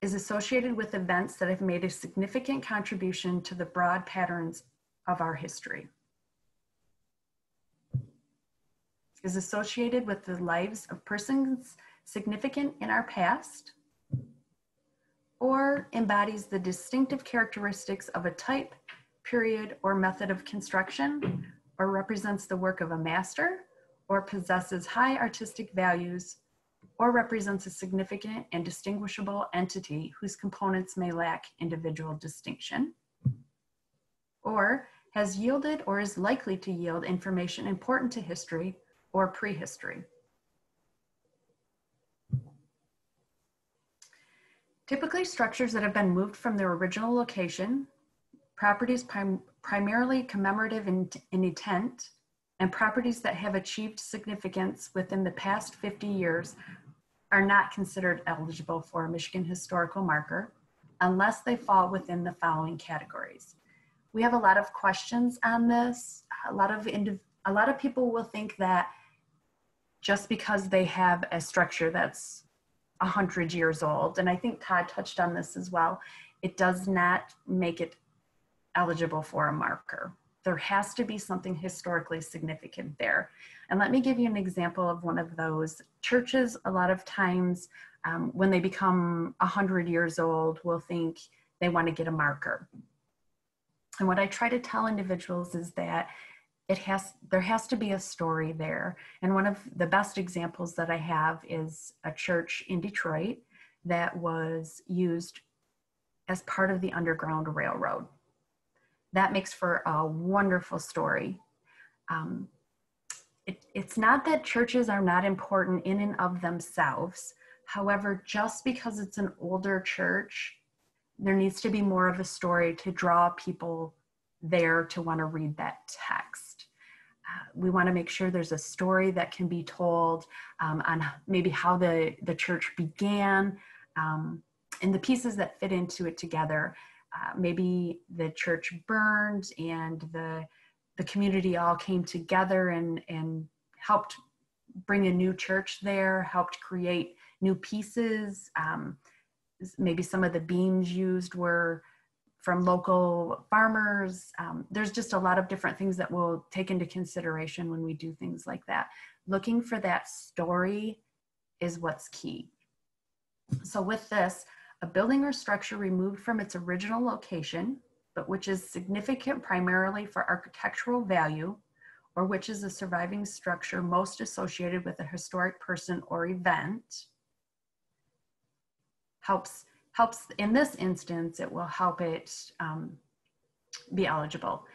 is associated with events that have made a significant contribution to the broad patterns of our history, is associated with the lives of persons significant in our past, or embodies the distinctive characteristics of a type, period, or method of construction, or represents the work of a master, or possesses high artistic values, or represents a significant and distinguishable entity whose components may lack individual distinction, or has yielded or is likely to yield information important to history or prehistory. Typically, structures that have been moved from their original location, properties primarily commemorative in intent, and properties that have achieved significance within the past 50 years are not considered eligible for a Michigan historical marker unless they fall within the following categories. We have a lot of questions on this. A lot of people will think that just because they have a structure that's 100 years old, and I think Todd touched on this as well, it does not make it eligible for a marker. there has to be something historically significant there. And let me give you an example of one of those. Churches, a lot of times, when they become 100 years old, will think they want to get a marker. And what I try to tell individuals is that there has to be a story there. And one of the best examples that I have is a church in Detroit that was used as part of the Underground Railroad. That makes for a wonderful story. It's not that churches are not important in and of themselves. However, just because it's an older church, there needs to be more of a story to draw people there to want to read that text. We want to make sure there's a story that can be told on maybe how the church began and the pieces that fit into it together. Maybe the church burned and the community all came together and helped bring a new church there, helped create new pieces. Maybe some of the beams used were from local farmers. There's just a lot of different things that we'll take into consideration when we do things like that. Looking for that story is what's key. So with this, a building or structure removed from its original location, but which is significant primarily for architectural value, or which is a surviving structure most associated with a historic person or event, helps in this instance, it will help it be eligible.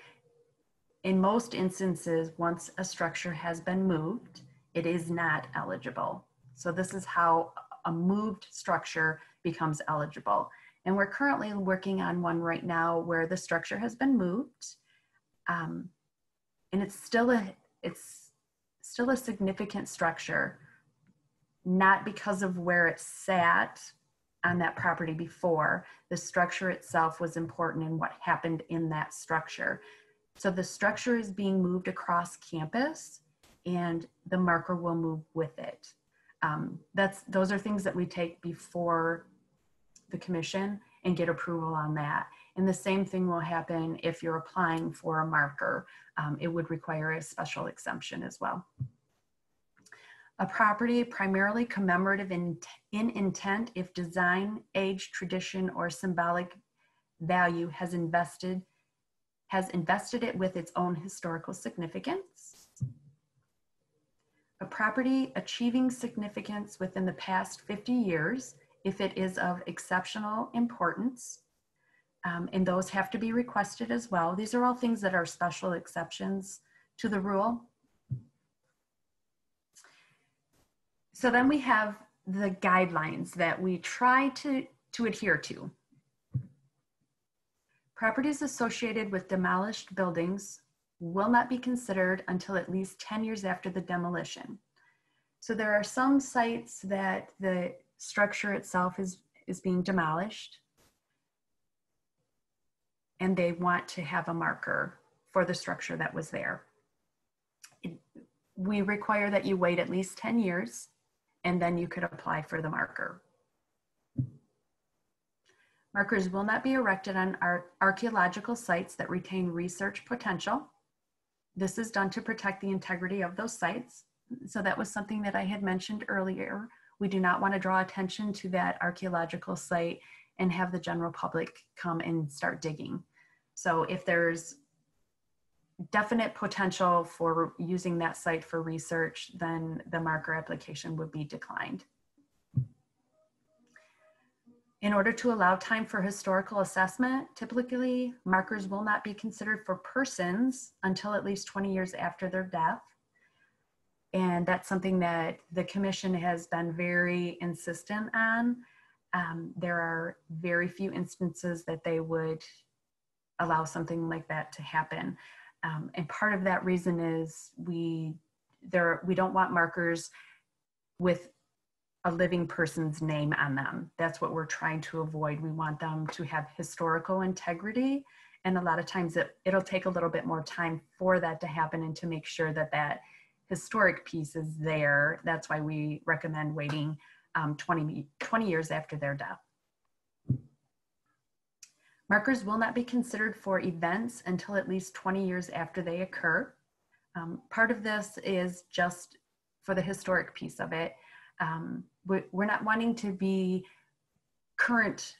In most instances, once a structure has been moved, it is not eligible. So this is how a moved structure becomes eligible. And we're currently working on one right now where the structure has been moved, and it's still a significant structure, not because of where it sat on that property before. The structure itself was important in what happened in that structure. So the structure is being moved across campus and the marker will move with it. Those are things that we take before the commission and get approval on that. And the same thing will happen if you're applying for a marker. It would require a special exemption as well. A property primarily commemorative in intent if design, age, tradition, or symbolic value has invested it with its own historical significance. A property achieving significance within the past 50 years if it is of exceptional importance, and those have to be requested as well. These are all things that are special exceptions to the rule. So then we have the guidelines that we try to adhere to. Properties associated with demolished buildings will not be considered until at least 10 years after the demolition. So there are some sites that the structure itself is being demolished and they want to have a marker for the structure that was there. We require that you wait at least 10 years and then you could apply for the marker. Markers will not be erected on archaeological sites that retain research potential. This is done to protect the integrity of those sites. So that was something that I had mentioned earlier. We do not want to draw attention to that archaeological site and have the general public come and start digging. So if there's definite potential for using that site for research, then the marker application would be declined. In order to allow time for historical assessment, typically markers will not be considered for persons until at least 20 years after their death. And that's something that the commission has been very insistent on. There are very few instances that they would allow something like that to happen. And part of that reason is we don't want markers with a living person's name on them. That's what we're trying to avoid. We want them to have historical integrity. And a lot of times it'll take a little bit more time for that to happen and to make sure that that historic piece is there. That's why we recommend waiting 20 years after their death. Markers will not be considered for events until at least 20 years after they occur. Part of this is just for the historic piece of it. We're not wanting to be current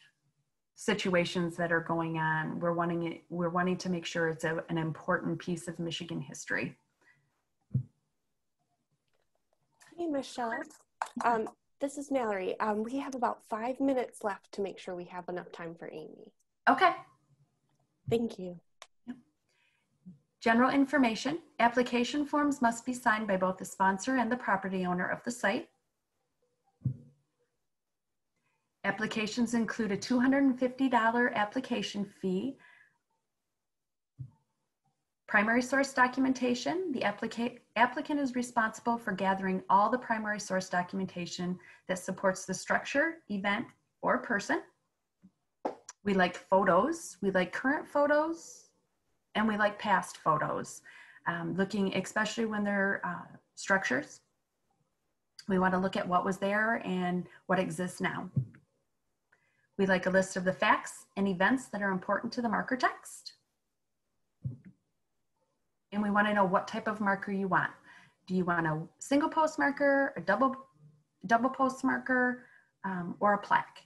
situations that are going on. We're wanting to make sure it's an important piece of Michigan history. Hey, Michelle. This is Mallory. We have about 5 minutes left to make sure we have enough time for Amy. Okay. Thank you. General information. Application forms must be signed by both the sponsor and the property owner of the site. Applications include a $250 application fee. Primary source documentation. The applicant is responsible for gathering all the primary source documentation that supports the structure, event, or person. We like photos. We like current photos, and we like past photos. Looking, especially when they're structures. We want to look at what was there and what exists now. We like a list of the facts and events that are important to the marker text. And we want to know what type of marker you want. Do you want a single post marker, a double post marker, or a plaque?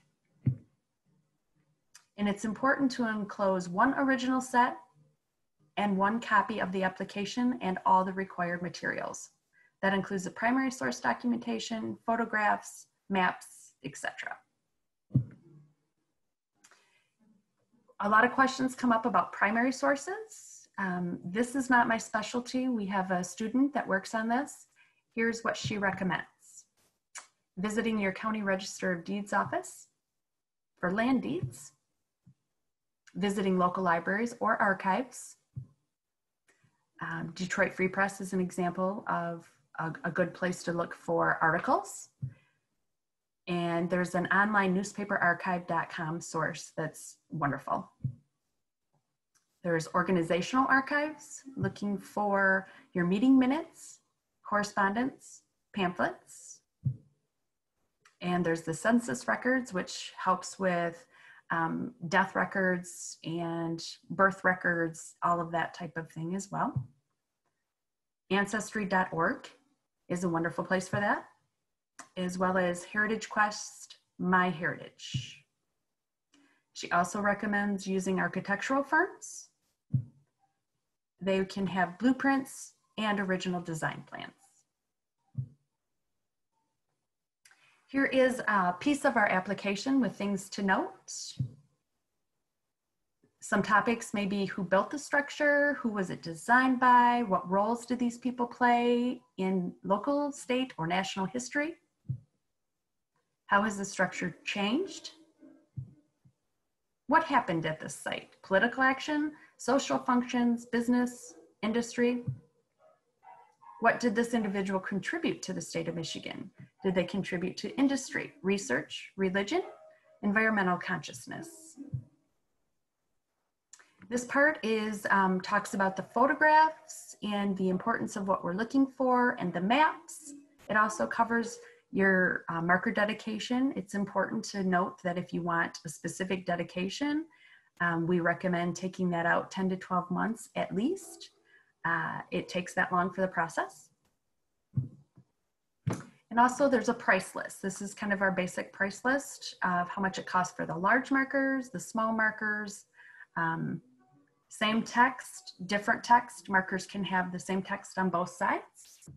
And it's important to enclose one original set and one copy of the application and all the required materials. That includes the primary source documentation, photographs, maps, etc. A lot of questions come up about primary sources. This is not my specialty. We have a student that works on this. Here's what she recommends. Visiting your county register of deeds office for land deeds. Visiting local libraries or archives. Detroit Free Press is an example of a good place to look for articles. And there's an online newspaperarchive.com source that's wonderful. There's organizational archives, looking for your meeting minutes, correspondence, pamphlets. And there's the census records, which helps with death records and birth records, all of that type of thing as well. Ancestry.org is a wonderful place for that, as well as Heritage Quest, MyHeritage. She also recommends using architectural firms. They can have blueprints and original design plans. Here is a piece of our application with things to note. Some topics may be who built the structure, who was it designed by, what roles did these people play in local, state, or national history? How has the structure changed? What happened at this site? Political action, social functions, business, industry? What did this individual contribute to the state of Michigan? Did they contribute to industry, research, religion, environmental consciousness? This part is talks about the photographs and the importance of what we're looking for and the maps. It also covers your marker dedication. It's important to note that if you want a specific dedication, we recommend taking that out 10 to 12 months at least. It takes that long for the process. And also there's a price list. This is kind of our basic price list of how much it costs for the large markers, the small markers, same text, different text. Markers can have the same text on both sides.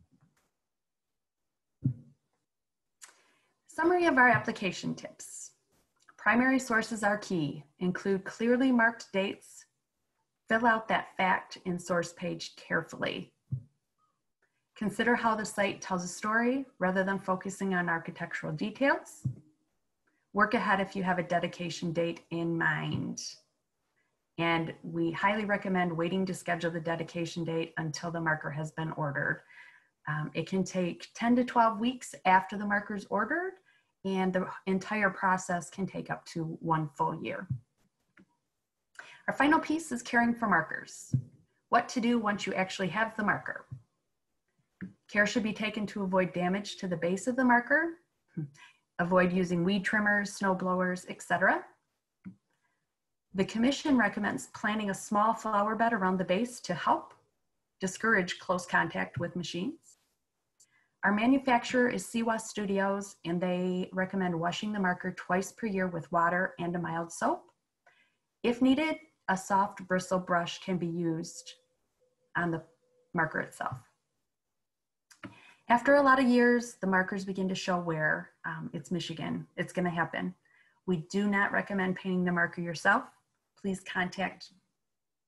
Summary of our application tips. Primary sources are key. Include clearly marked dates. Fill out that fact and source page carefully. Consider how the site tells a story rather than focusing on architectural details. Work ahead if you have a dedication date in mind. And we highly recommend waiting to schedule the dedication date until the marker has been ordered. It can take 10 to 12 weeks after the marker is ordered, and the entire process can take up to 1 full year. Our final piece is caring for markers. What to do once you actually have the marker. Care should be taken to avoid damage to the base of the marker. Avoid using weed trimmers, snow blowers, etc. The commission recommends planting a small flower bed around the base to help discourage close contact with machines. Our manufacturer is Siwa Studios, and they recommend washing the marker twice per year with water and a mild soap. If needed, a soft bristle brush can be used on the marker itself. After a lot of years, the markers begin to show wear. It's Michigan, it's gonna happen. We do not recommend painting the marker yourself. Please contact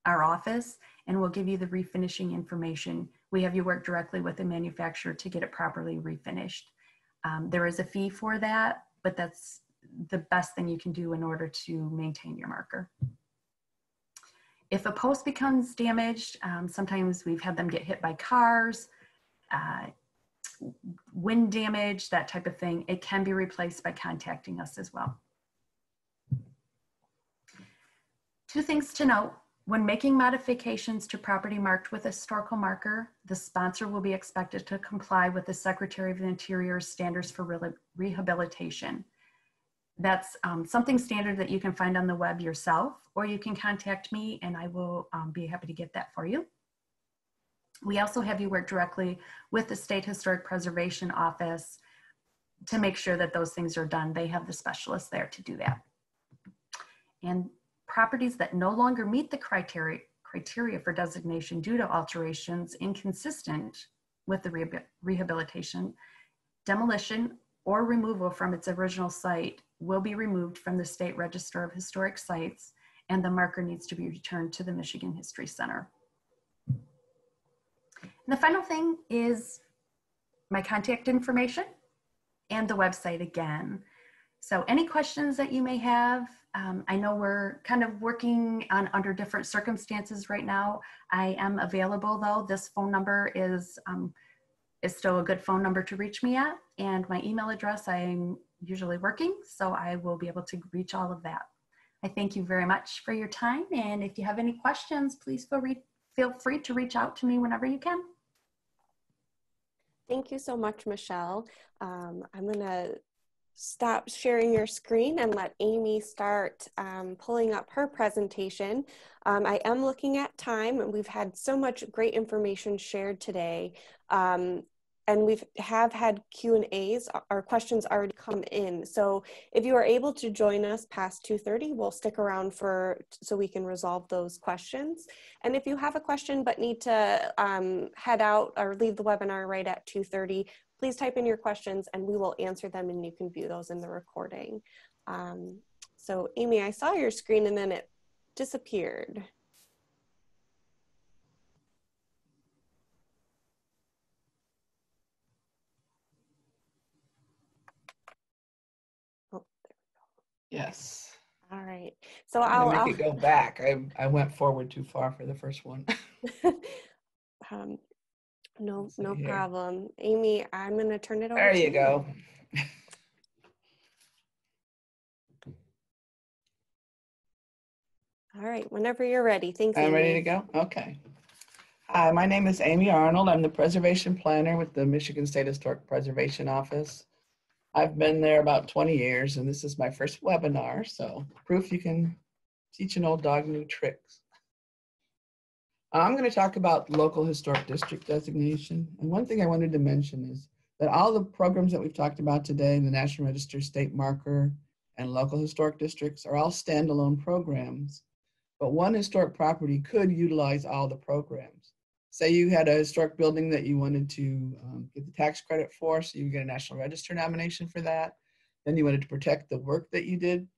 our office and we'll give you the refinishing information. We have you work directly with the manufacturer to get it properly refinished. There is a fee for that, but that's the best thing you can do in order to maintain your marker. If a post becomes damaged, sometimes we've had them get hit by cars, wind damage, that type of thing. It can be replaced by contacting us as well. Two things to note: when making modifications to property marked with a historical marker, the sponsor will be expected to comply with the Secretary of the Interior's standards for rehabilitation. That's something standard that you can find on the web yourself, or you can contact me and I will be happy to get that for you. We also have you work directly with the State Historic Preservation Office to make sure that those things are done. They have the specialists there to do that. And properties that no longer meet the criteria for designation due to alterations inconsistent with the rehabilitation, demolition, or removal from its original site will be removed from the State Register of Historic Sites, and the marker needs to be returned to the Michigan History Center. And the final thing is my contact information and the website again. So any questions that you may have, I know we're kind of working on under different circumstances right now. I am available though. This phone number is still a good phone number to reach me at, and my email address, I'm usually working, so I will be able to reach all of that. I thank you very much for your time, and if you have any questions, please feel free to reach out to me whenever you can. Thank you so much, Michelle. I'm gonna stop sharing your screen and let Amy start pulling up her presentation. I am looking at time, and we've had so much great information shared today. And we have had Q&As, our questions already come in. So if you are able to join us past 2:30, we'll stick around so we can resolve those questions. And if you have a question but need to head out or leave the webinar right at 2:30, please type in your questions and we will answer them, and you can view those in the recording. So Amy, I saw your screen and then it disappeared. Yes. All right. So I'll I'll make it go back. I went forward too far for the first one. No problem. Amy, I'm going to turn it over There to you go. All right. Whenever you're ready. Thanks, Amy. I'm ready to go? Okay. Hi, my name is Amy Arnold. I'm the preservation planner with the Michigan State Historic Preservation Office. I've been there about 20 years, and this is my first webinar, so proof you can teach an old dog new tricks. I'm going to talk about local historic district designation. And one thing I wanted to mention is that all the programs that we've talked about today, the National Register, State Marker, and local historic districts are all standalone programs, but one historic property could utilize all the programs. Say you had a historic building that you wanted to get the tax credit for, so you get a National Register nomination for that. Then you wanted to protect the work that you did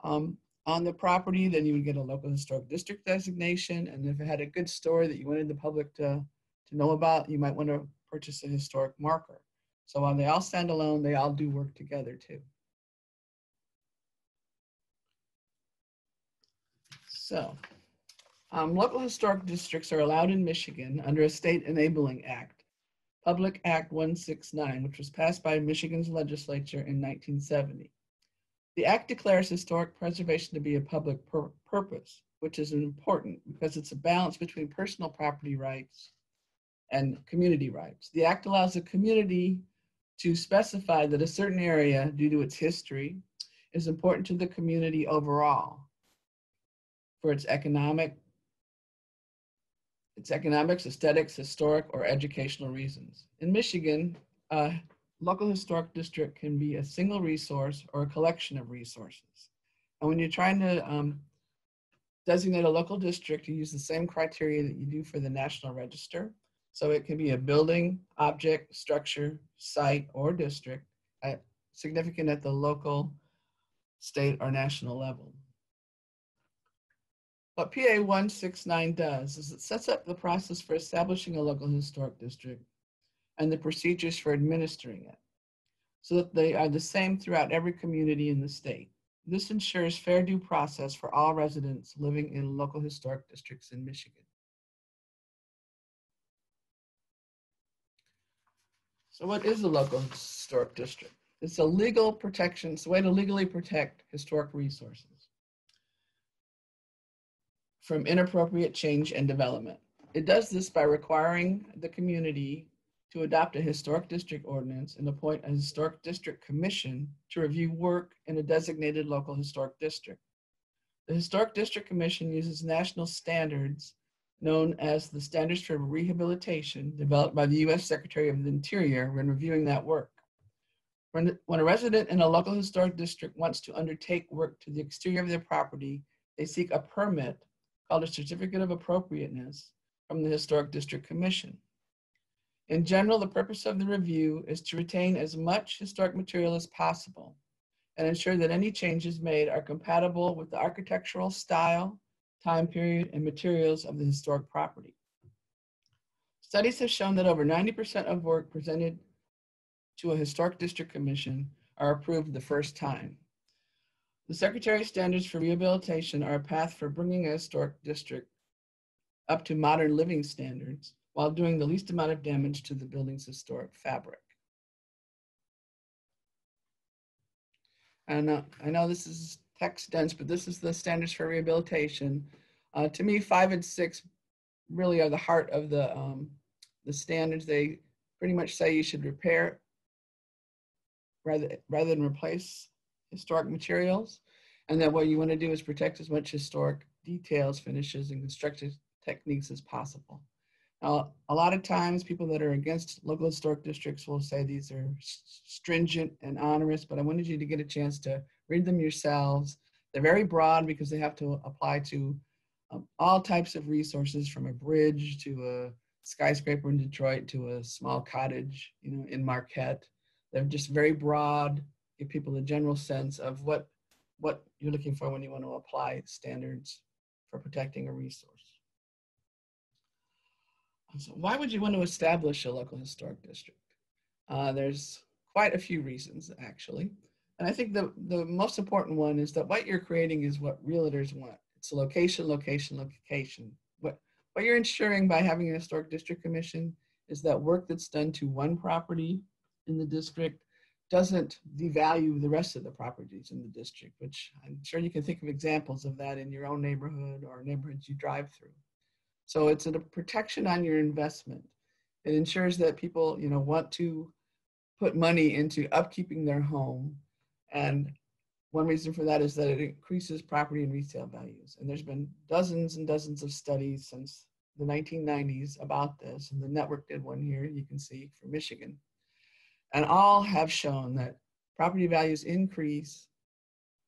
on the property, then you would get a local historic district designation. And if it had a good story that you wanted the public to know about, you might want to purchase a historic marker. So while they all stand alone, they all do work together too. So local historic districts are allowed in Michigan under a state enabling act, Public Act 169, which was passed by Michigan's legislature in 1970. The act declares historic preservation to be a public purpose, which is important because it's a balance between personal property rights and community rights. The act allows the community to specify that a certain area, due to its history, is important to the community overall. for its economics, aesthetics, historic, or educational reasons. In Michigan, a local historic district can be a single resource or a collection of resources. And when you're trying to designate a local district, you use the same criteria that you do for the National Register. So it can be a building, object, structure, site, or district significant at the local, state, or national level. What PA 169 does is it sets up the process for establishing a local historic district and the procedures for administering it so that they are the same throughout every community in the state. This ensures fair due process for all residents living in local historic districts in Michigan. So what is a local historic district? It's a legal protection, it's a way to legally protect historic resources from inappropriate change and development. It does this by requiring the community to adopt a historic district ordinance and appoint a historic district commission to review work in a designated local historic district. The Historic District Commission uses national standards known as the Standards for Rehabilitation developed by the U.S. Secretary of the Interior when reviewing that work. When a resident in a local historic district wants to undertake work to the exterior of their property, they seek a permit called a Certificate of Appropriateness from the Historic District Commission. In general, the purpose of the review is to retain as much historic material as possible and ensure that any changes made are compatible with the architectural style, time period, and materials of the historic property. Studies have shown that over 90% of work presented to a Historic District Commission are approved the first time. The Secretary's Standards for Rehabilitation are a path for bringing a historic district up to modern living standards while doing the least amount of damage to the building's historic fabric. And I know this is text dense, but this is the Standards for Rehabilitation. To me, 5 and 6 really are the heart of the standards. They pretty much say you should repair rather than replace historic materials, and that what you want to do is protect as much historic details, finishes, and constructive techniques as possible. Now, a lot of times people that are against local historic districts will say these are stringent and onerous, but I wanted you to get a chance to read them yourselves. They're very broad because they have to apply to all types of resources, from a bridge to a skyscraper in Detroit to a small cottage, in Marquette. They're just very broad, give people a general sense of what you're looking for when you want to apply standards for protecting a resource. So why would you want to establish a local historic district? There's quite a few reasons, actually. And I think the most important one is that what you're creating is what realtors want. It's a location, location, location. What you're ensuring by having a historic district commission is that work that's done to one property in the district doesn't devalue the rest of the properties in the district, which I'm sure you can think of examples of that in your own neighborhood or neighborhoods you drive through. So it's a protection on your investment. It ensures that people, want to put money into upkeeping their home. And one reason for that is that it increases property and resale values. And there's been dozens and dozens of studies since the 1990s about this. And the network did one here, you can see, for Michigan. And all have shown that property values increase,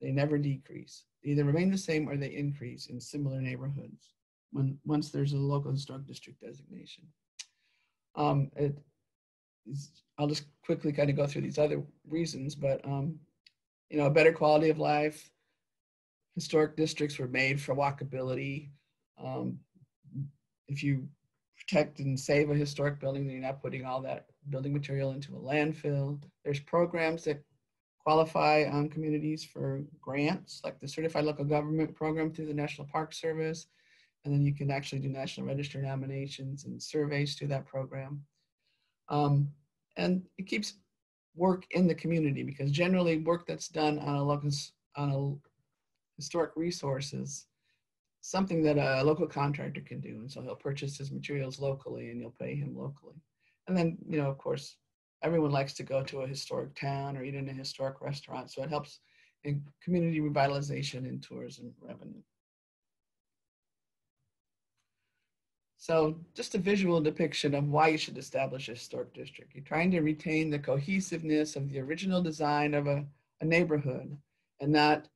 they never decrease. They either remain the same or they increase in similar neighborhoods once there's a local historic district designation. I'll just quickly kind of go through these other reasons, but a better quality of life. Historic districts were made for walkability. If you protect and save a historic building, then you're not putting all that building material into a landfill. There's programs that qualify communities for grants, like the Certified Local Government Program through the National Park Service. And then you can actually do National Register nominations and surveys through that program. And it keeps work in the community, because generally work that's done on a historic resource is something that a local contractor can do. And so he'll purchase his materials locally and you'll pay him locally. And then, of course, everyone likes to go to a historic town or eat in a historic restaurant. So it helps in community revitalization and tourism revenue. So just a visual depiction of why you should establish a historic district. You're trying to retain the cohesiveness of the original design of a neighborhood and not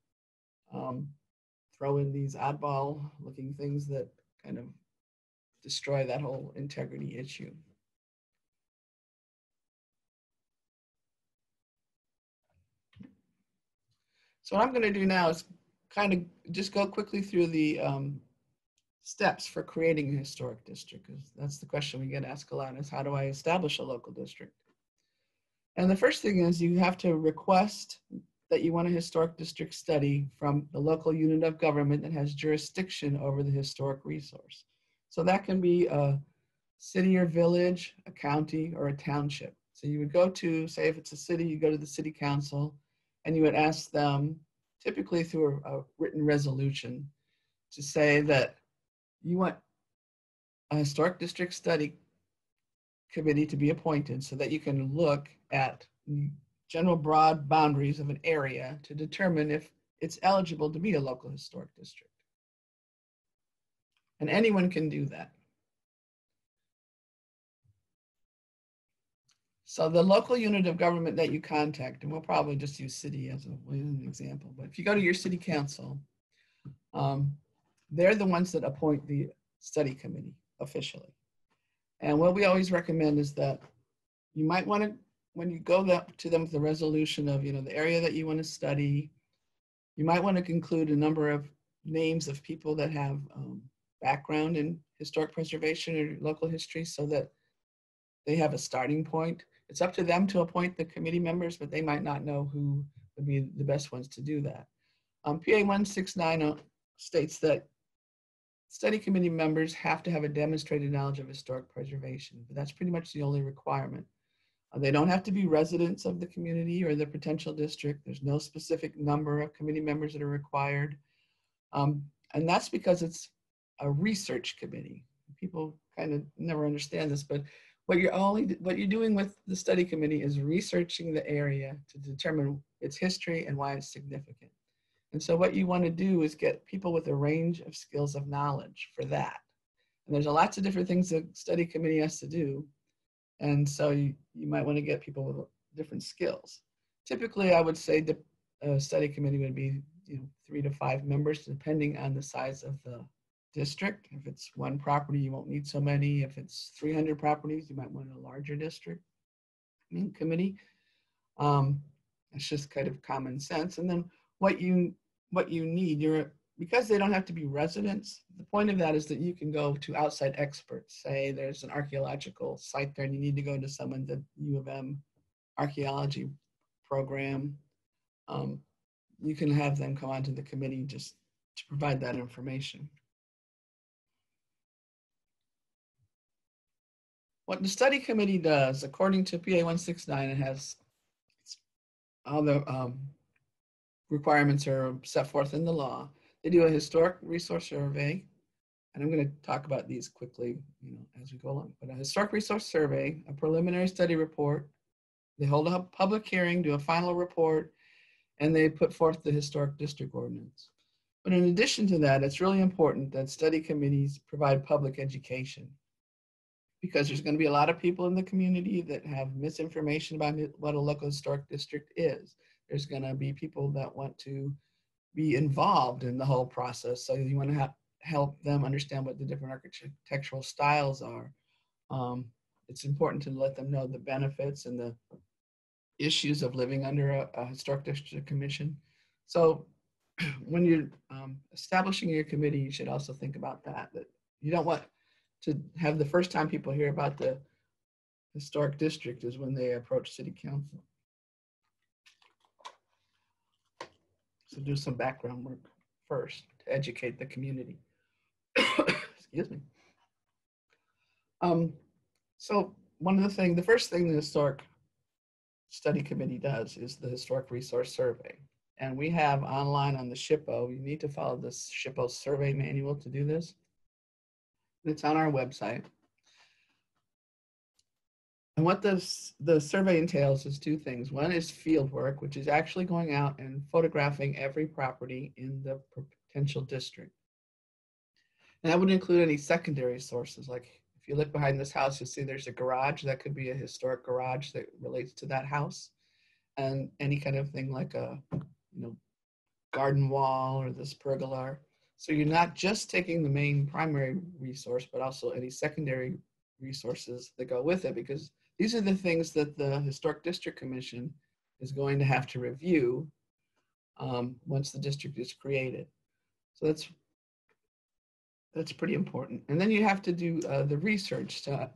throw in these oddball looking things that kind of destroy that whole integrity issue. So what I'm going to do now is kind of just go quickly through the steps for creating a historic district, because that's the question we get asked a lot, is how do I establish a local district? And the first thing is you have to request that you want a historic district study from the local unit of government that has jurisdiction over the historic resource. So that can be a city or village, a county, or a township. So you would go to, say if it's a city, you go to the city council and you would ask them, typically through a written resolution, to say that you want a historic district study committee to be appointed so that you can look at general broad boundaries of an area to determine if it's eligible to be a local historic district. And anyone can do that. So the local unit of government that you contact, and we'll probably just use city as an example, but if you go to your city council, they're the ones that appoint the study committee officially. And what we always recommend is that you might want to, when you go to them with the resolution of, the area that you want to study, you might want to include a number of names of people that have background in historic preservation or local history so that they have a starting point. It's up to them to appoint the committee members, but they might not know who would be the best ones to do that. PA 169 states that study committee members have to have a demonstrated knowledge of historic preservation, but that's pretty much the only requirement. They don't have to be residents of the community or the potential district. There's no specific number of committee members that are required. And that's because it's a research committee. People kind of never understand this, but what you're doing with the study committee is researching the area to determine its history and why it's significant. And so what you want to do is get people with a range of skills of knowledge for that. And there's lots of different things the study committee has to do. And so you might want to get people with different skills. Typically, I would say the study committee would be 3 to 5 members, depending on the size of the district. If it's one property, you won't need so many. If it's 300 properties, you might want a larger district committee. It's just kind of common sense. And then what you need, because they don't have to be residents, the point of that is that you can go to outside experts. Say there's an archaeological site there and you need to go to someone, the U of M archaeology program. You can have them come onto the committee just to provide that information. What the study committee does, according to PA 169, it has all the requirements are set forth in the law. They do a historic resource survey, and I'm going to talk about these quickly, as we go along. But a historic resource survey, a preliminary study report, they hold a public hearing, do a final report, and they put forth the historic district ordinance. But in addition to that, it's really important that study committees provide public education, because there's going to be a lot of people in the community that have misinformation about what a local historic district is. There's going to be people that want to be involved in the whole process. So you want to help them understand what the different architectural styles are. It's important to let them know the benefits and the issues of living under a historic district commission. So when you're establishing your committee, you should also think about that you don't want to have the first time people hear about the historic district is when they approach city council. So do some background work first to educate the community. Excuse me. So the first thing the historic study committee does is the historic resource survey. And we have online on the SHPO, you need to follow the SHPO survey manual to do this. It's on our website. And what the survey entails is 2 things. One is field work, which is actually going out and photographing every property in the potential district. And that would include any secondary sources. Like if you look behind this house, you'll see there's a garage. That could be a historic garage that relates to that house. And any kind of thing like a, garden wall or this pergola. So you're not just taking the main primary resource, but also any secondary resources that go with it, because these are the things that the Historic District Commission is going to have to review once the district is created. So that's pretty important. And then you have to do the research to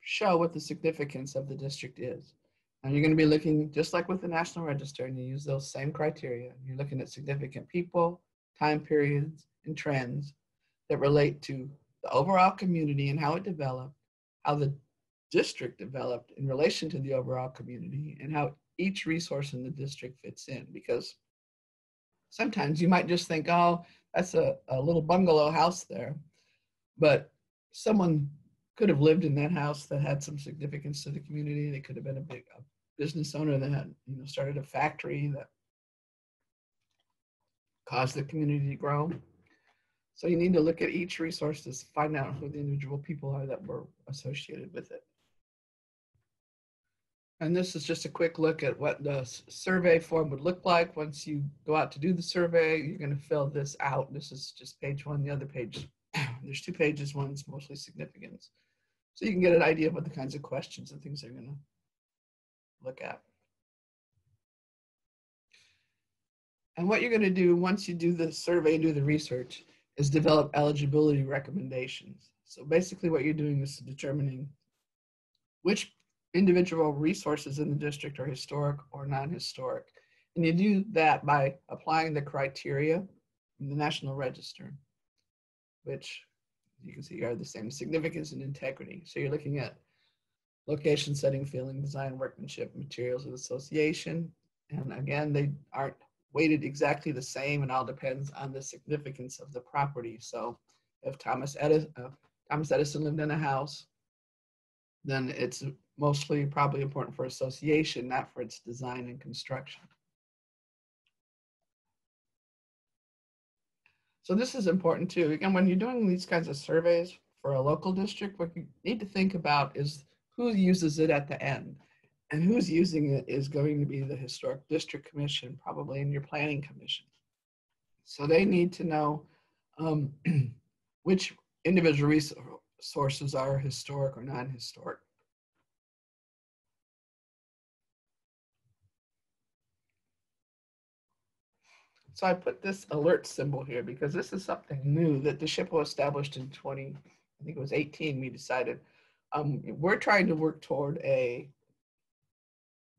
show what the significance of the district is. And you're going to be looking, just like with the National Register, and you use those same criteria. You're looking at significant people, time periods, and trends that relate to the overall community and how it developed, how the district developed in relation to the overall community, and how each resource in the district fits in. Because sometimes you might just think, oh, that's a little bungalow house there. But someone could have lived in that house that had some significance to the community. They could have been a business owner that had, started a factory that caused the community to grow. So you need to look at each resource to find out who the individual people are that were associated with it. And this is just a quick look at what the survey form would look like. Once you go out to do the survey, you're going to fill this out. This is just page one. The other page, there's 2 pages. One's mostly significance. So you can get an idea of what the kinds of questions and things they're going to look at. And what you're going to do once you do the survey and do the research is develop eligibility recommendations. So basically what you're doing is determining which individual resources in the district are historic or non-historic. And you do that by applying the criteria in the National Register, which you can see are the same: significance and integrity. So you're looking at location, setting, feeling, design, workmanship, materials of association. And again, they aren't weighted exactly the same, and all depends on the significance of the property. So if Thomas Edison lived in a house, then it's mostly probably important for association, not for its design and construction. So this is important too. Again, when you're doing these kinds of surveys for a local district, what you need to think about is who uses it at the end. And who's using it is going to be the Historic District Commission, probably in your Planning Commission. So they need to know which individual resources are historic or non-historic. So I put this alert symbol here because this is something new that the SHPO established in 2018, we decided. We're trying to work toward a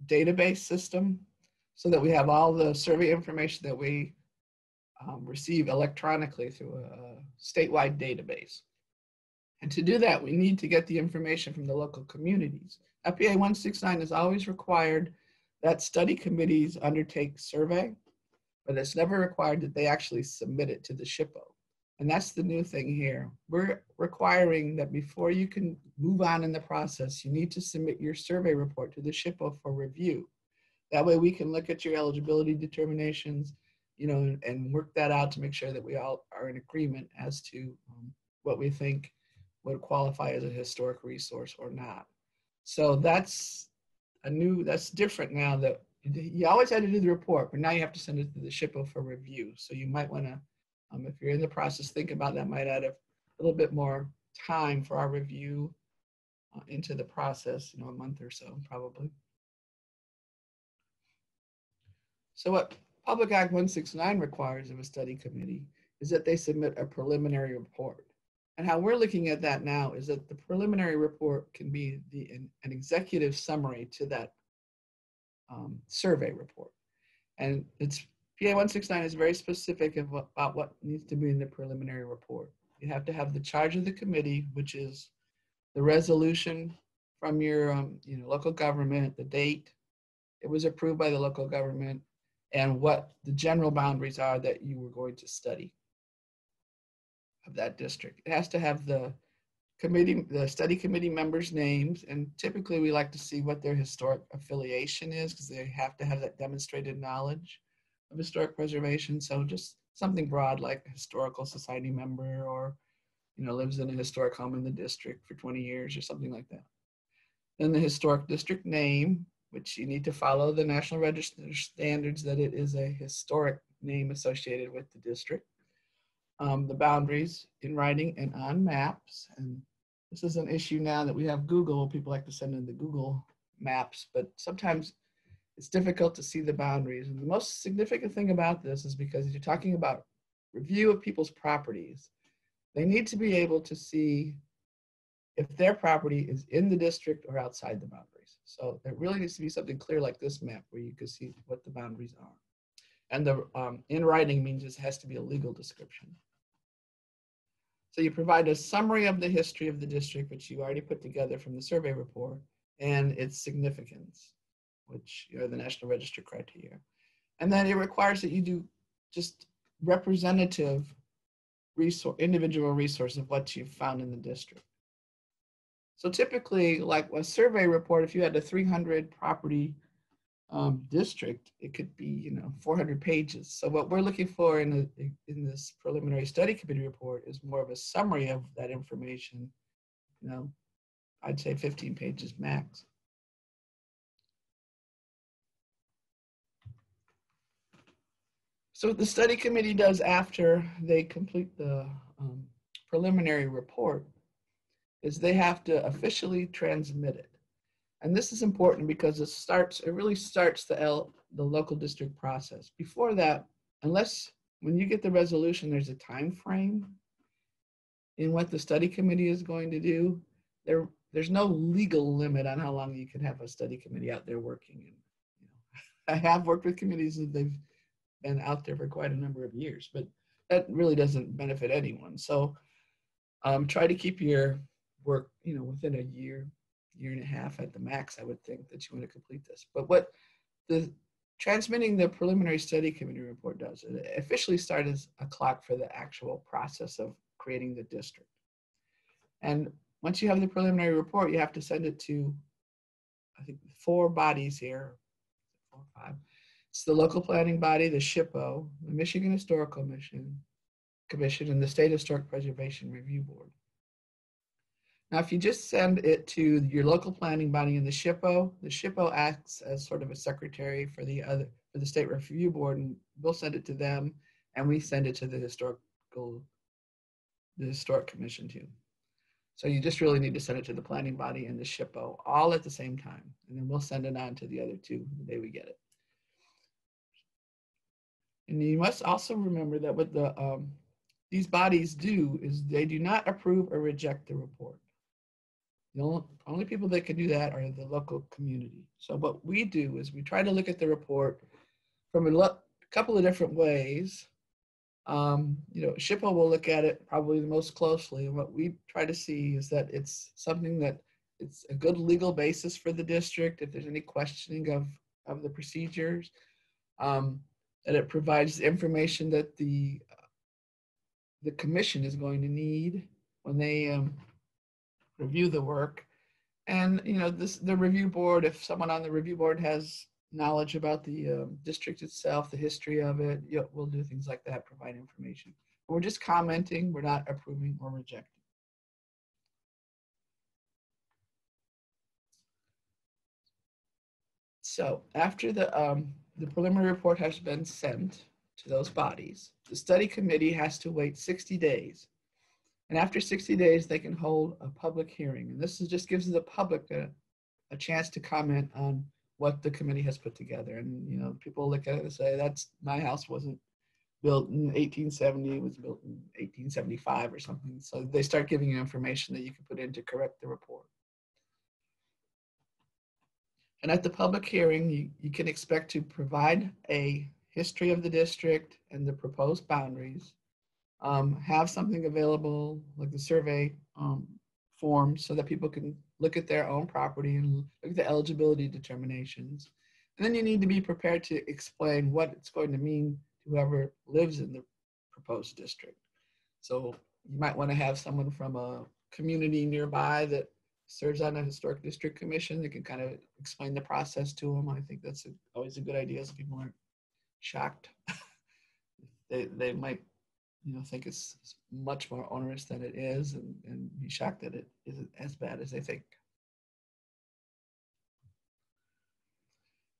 database system so that we have all the survey information that we receive electronically through a statewide database. And to do that, we need to get the information from the local communities. PA 169 has always required that study committees undertake survey, but it's never required that they actually submit it to the SHPO. And that's the new thing here. We're requiring that before you can move on in the process, you need to submit your survey report to the SHPO for review. That way we can look at your eligibility determinations, and work that out to make sure that we all are in agreement as to what we think would qualify as a historic resource or not. So that's different now. That you always had to do the report, but now you have to send it to the SHPO for review. So you might want to, if you're in the process, think about that. Might add a little bit more time for our review into the process, a month or so probably. So what Public Act 169 requires of a study committee is that they submit a preliminary report. And how we're looking at that now is that the preliminary report can be an executive summary to that survey report. And PA 169 is very specific about what needs to be in the preliminary report. You have to have the charge of the committee, which is the resolution from your local government, the date it was approved by the local government, and what the general boundaries are that you were going to study of that district. It has to have the study committee members' names, and typically we like to see what their historic affiliation is because they have to have that demonstrated knowledge of historic preservation. So just something broad like historical society member, or lives in a historic home in the district for 20 years or something like that. Then the historic district name, which you need to follow the National Register standards that it is a historic name associated with the district. The boundaries in writing and on maps. And this is an issue now that we have Google. People like to send in the Google maps, but sometimes it's difficult to see the boundaries. And the most significant thing about this is because you're talking about review of people's properties. They need to be able to see if their property is in the district or outside the boundaries. So there really needs to be something clear like this map where you can see what the boundaries are. And the in writing means it has to be a legal description. So you provide a summary of the history of the district, which you already put together from the survey report, and its significance, which are the National Register criteria. And then it requires that you do just representative individual resource of what you've found in the district. So typically, like a survey report, if you had a 300 property district, it could be 400 pages. So what we're looking for in this preliminary study committee report is more of a summary of that information. I'd say 15 pages max. So what the study committee does after they complete the preliminary report is they have to officially transmit it. And this is important because it really starts the local district process. Before that, when you get the resolution, there's a time frame in what the study committee is going to do. There's no legal limit on how long you can have a study committee out there working. I have worked with committees that they've been out there for quite a number of years, but that really doesn't benefit anyone. So try to keep your work, within a year and a half at the max. I would think that you want to complete this. But what the transmitting the preliminary study committee report does, it officially starts a clock for the actual process of creating the district. And once you have the preliminary report, you have to send it to, I think, 4 bodies here, 4 or 5. It's the local planning body, the SHPO, the Michigan Historical Commission, and the State Historic Preservation Review Board. Now, if you just send it to your local planning body and the SHPO acts as sort of a secretary for the State Review Board, and we'll send it to them, and we send it to the Historic Commission too. So you just really need to send it to the planning body and the SHPO all at the same time, and then we'll send it on to the other 2 the day we get it. And you must also remember that what these bodies do is they do not approve or reject the report. The only people that can do that are the local community. So what we do is we try to look at the report from a couple of different ways. SHPO will look at it probably the most closely. And what we try to see is that it's something that it's a good legal basis for the district. If there's any questioning of the procedures, that it provides the information that the commission is going to need when they review the work. And the review board, if someone on the review board has knowledge about the district itself, the history of it, we'll do things like that, provide information. But we're just commenting, we're not approving or rejecting. So after the preliminary report has been sent to those bodies, the study committee has to wait 60 days. And after 60 days, they can hold a public hearing. And this just gives the public a chance to comment on what the committee has put together. And, people look at it and say, my house wasn't built in 1870, it was built in 1875 or something. So they start giving you information that you can put in to correct the report. And at the public hearing, you can expect to provide a history of the district and the proposed boundaries, have something available like the survey form so that people can look at their own property and look at the eligibility determinations. And then you need to be prepared to explain what it's going to mean to whoever lives in the proposed district. So you might want to have someone from a community nearby that serves on a historic district commission that can kind of explain the process to them. I think that's always a good idea so people aren't shocked if they might, think it's much more onerous than it is, and be shocked that it isn't as bad as they think.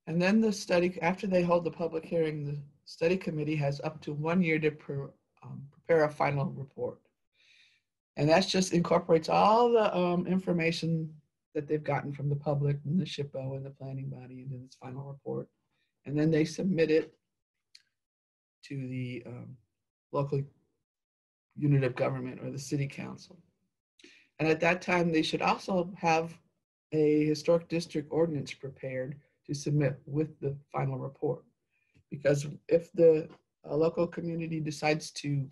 And then the study, after they hold the public hearing, the study committee has up to 1 year to prepare a final report. And that just incorporates all the information that they've gotten from the public and the SHPO and the planning body into this final report. And then they submit it to the local unit of government or the city council. And at that time, they should also have a historic district ordinance prepared to submit with the final report. Because if the local community decides to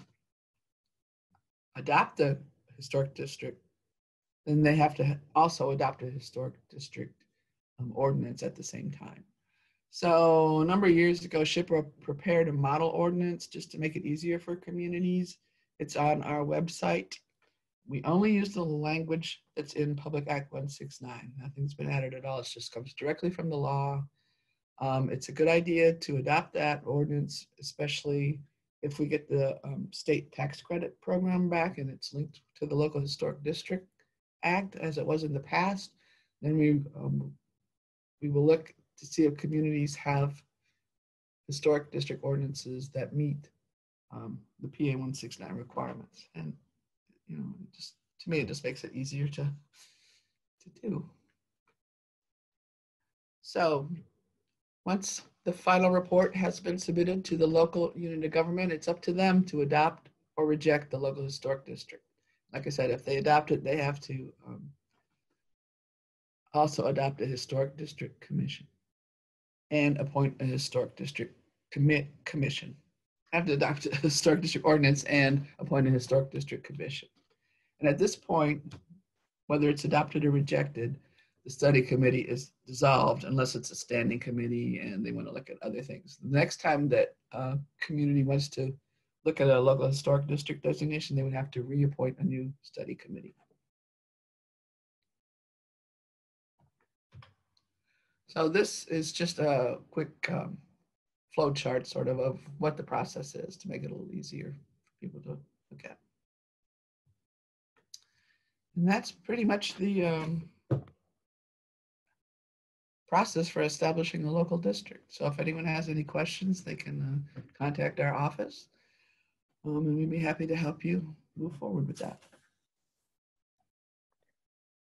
adopt a historic district, then they have to also adopt a historic district ordinance at the same time. So a number of years ago, SHPO prepared a model ordinance just to make it easier for communities. It's on our website. We only use the language that's in Public Act 169. Nothing's been added at all. It just comes directly from the law. It's a good idea to adopt that ordinance, especially if we get the state tax credit program back and it's linked to the Local Historic District Act as it was in the past. Then we will look to see if communities have historic district ordinances that meet the PA 169 requirements. And just to me, it just makes it easier to do. So once the final report has been submitted to the local unit of government, it's up to them to adopt or reject the local historic district. Like I said, if they adopt it, they have to also adopt a historic district commission and appoint a historic district commission. Have to adopt a historic district ordinance and appoint a historic district commission. And at this point, whether it's adopted or rejected, the study committee is dissolved unless it's a standing committee and they want to look at other things. The next time that a community wants to look at a local historic district designation, they would have to reappoint a new study committee. So this is just a quick flow chart sort of what the process is to make it a little easier for people to look at. And that's pretty much the process for establishing a local district. So if anyone has any questions, they can contact our office, and we'd be happy to help you move forward with that.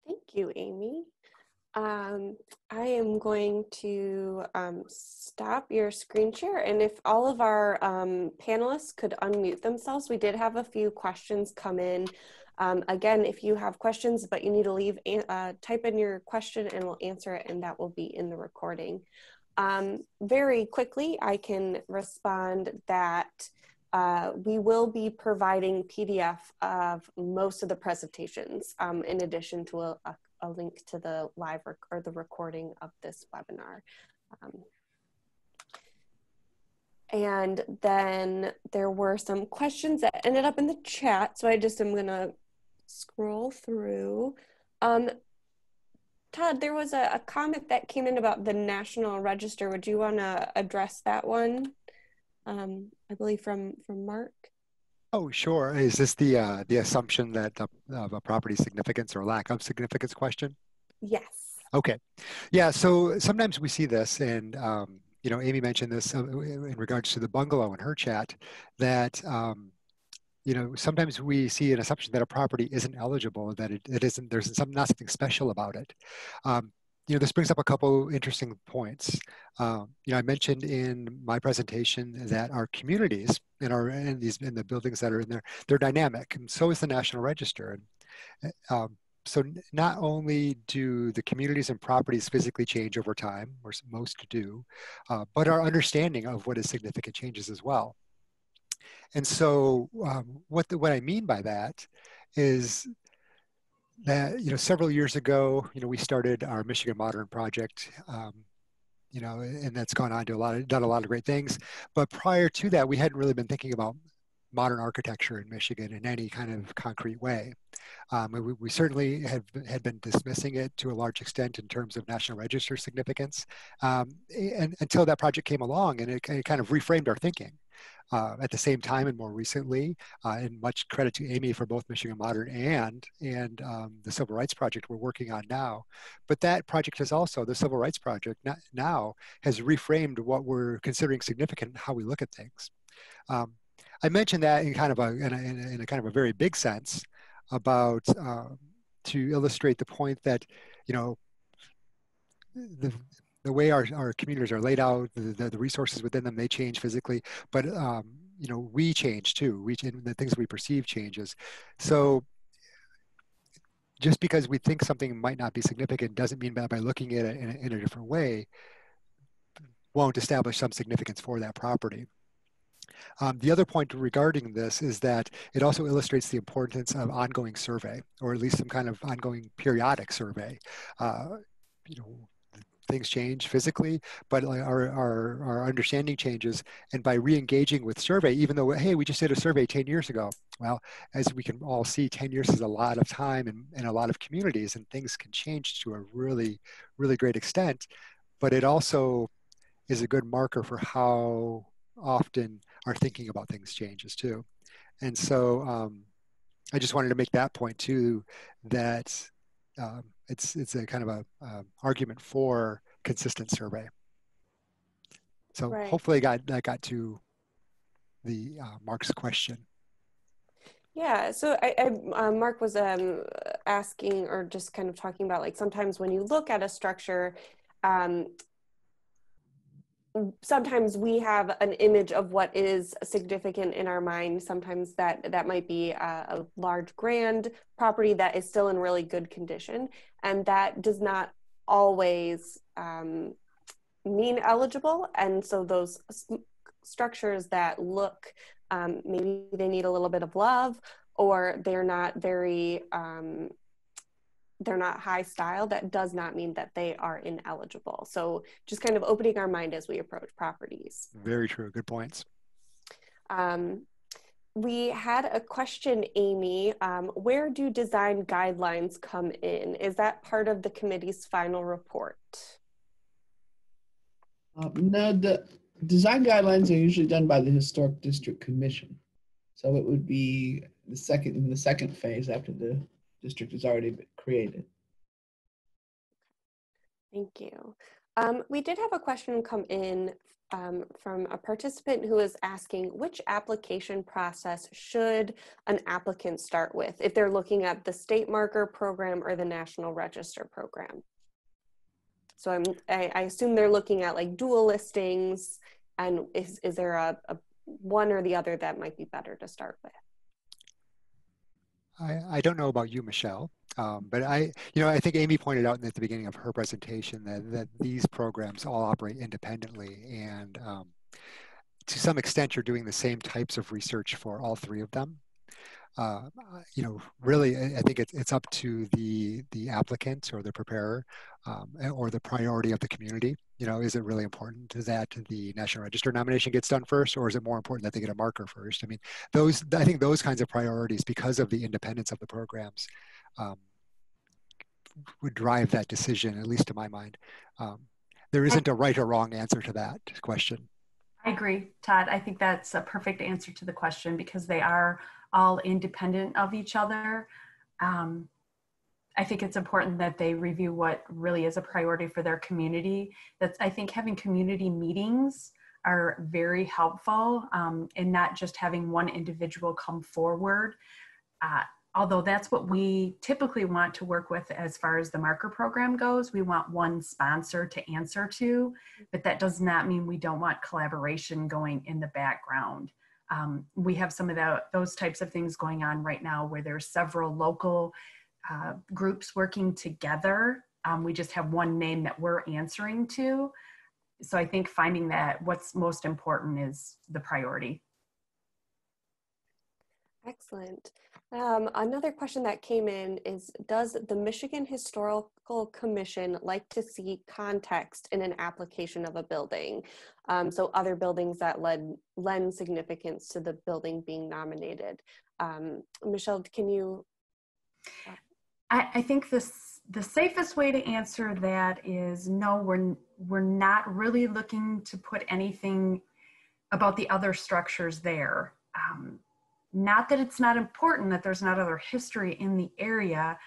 Thank you, Amy. I am going to stop your screen share, and if all of our panelists could unmute themselves. We did have a few questions come in. Again, if you have questions but you need to leave, type in your question and we'll answer it, and that will be in the recording. Very quickly, I can respond that we will be providing PDF of most of the presentations in addition to a link to the live or the recording of this webinar. And then there were some questions that ended up in the chat, so I just am gonna scroll through. Todd, there was a comment that came in about the National Register. Would you wanna address that one? I believe from Mark. Oh, sure. Is this the assumption that of a property significance or lack of significance question? Yes. Okay. Yeah. So sometimes we see this, and Amy mentioned this in regards to the bungalow in her chat, that sometimes we see an assumption that a property isn't eligible, that it isn't. There's not something special about it. This brings up a couple interesting points. I mentioned in my presentation that our communities in the buildings that are in there, they're dynamic, and so is the National Register. And so not only do the communities and properties physically change over time, or most do, but our understanding of what is significant changes as well. And so what I mean by that is that several years ago, we started our Michigan Modern project, and that's gone on to done a lot of great things. But prior to that, we hadn't really been thinking about modern architecture in Michigan in any kind of concrete way. We certainly had been dismissing it to a large extent in terms of National Register significance, and until that project came along, and it kind of reframed our thinking. At the same time, and more recently, and much credit to Amy for both Michigan Modern and the Civil Rights Project we're working on now. But that project has also, the Civil Rights Project now has reframed what we're considering significant and how we look at things. I mentioned that in kind of in a kind of a very big sense about to illustrate the point that, you know, the way our communities are laid out, the resources within them, they change physically, but you know, we change too. The things we perceive changes. So just because we think something might not be significant doesn't mean that by looking at it in a different way won't establish some significance for that property. The other point regarding this is that it also illustrates the importance of ongoing survey, or at least some kind of ongoing periodic survey. You know, things change physically, but our understanding changes. And by re-engaging with survey, even though, hey, we just did a survey 10 years ago. Well, as we can all see, 10 years is a lot of time in a lot of communities, and things can change to a really, really great extent. But it also is a good marker for how often our thinking about things changes too. And so I just wanted to make that point too, that it's a kind of a argument for consistent survey. So Right. hopefully that got to the Mark's question. Yeah, so Mark was asking, or just kind of talking about, like, sometimes when you look at a structure, sometimes we have an image of what is significant in our mind. Sometimes that might be a large, grand property that is still in really good condition, and that does not always mean eligible. And so those structures that look, maybe they need a little bit of love, or they're not very they're not high style, that does not mean that they are ineligible. So just kind of opening our mind as we approach properties. Very true. Good points. We had a question, Amy. Where do design guidelines come in? Is that part of the committee's final report? No, the design guidelines are usually done by the Historic District Commission. So it would be in the second phase after the district has already been created. Thank you. We did have a question come in from a participant who is asking, which application process should an applicant start with if they're looking at the state marker program or the National Register program? So I assume they're looking at like dual listings, and is there a one or the other that might be better to start with? I don't know about you, Michelle, but I think Amy pointed out at the beginning of her presentation that these programs all operate independently, and to some extent, you're doing the same types of research for all three of them. Really, I think it's up to the applicant or the preparer, or the priority of the community. Is it really important that the National Register nomination gets done first, or is it more important that they get a marker first? I mean, I think those kinds of priorities, because of the independence of the programs, would drive that decision, at least to my mind. There isn't a right or wrong answer to that question. I agree, Todd. I think that's a perfect answer to the question, because they are all independent of each other. I think it's important that they review what really is a priority for their community. I think having community meetings are very helpful, and not just having one individual come forward. Although that's what we typically want to work with as far as the marker program goes. We want one sponsor to answer to, but that does not mean we don't want collaboration going in the background. We have some of those types of things going on right now, where there's several local groups working together. We just have one name that we're answering to. So I think finding that what's most important is the priority. Excellent. Another question that came in is, does the Michigan Historical Commission like to see context in an application of a building? So other buildings that lend significance to the building being nominated. Michelle, can you? I think the safest way to answer that is no, we're not really looking to put anything about the other structures there. Not that it's not important that there's not other history in the area,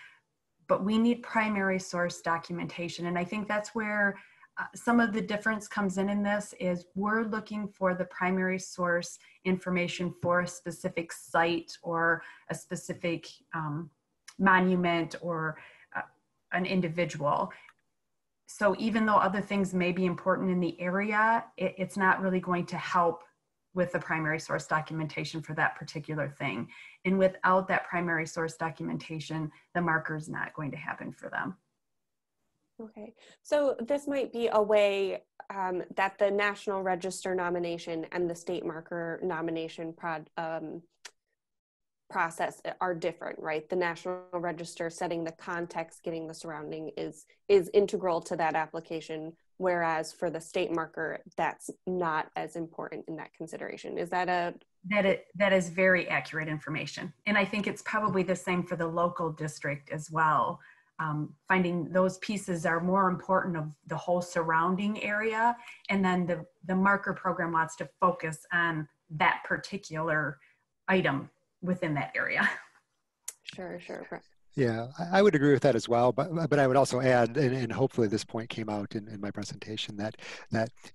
but we need primary source documentation. And I think that's where some of the difference comes in this is we're looking for the primary source information for a specific site or a specific monument or an individual. So even though other things may be important in the area, it's not really going to help with the primary source documentation for that particular thing. And without that primary source documentation, the marker is not going to happen for them. Okay, so this might be a way that the National Register nomination and the state marker nomination process are different, right? The National Register setting the context, getting the surrounding is integral to that application, whereas for the state marker, that's not as important in that consideration. Is that a... That is very accurate information. And I think it's probably the same for the local district as well. Finding those pieces are more important of the whole surrounding area. And then the marker program wants to focus on that particular item within that area. Sure. Yeah, I would agree with that as well. But I would also add, and hopefully this point came out in my presentation, that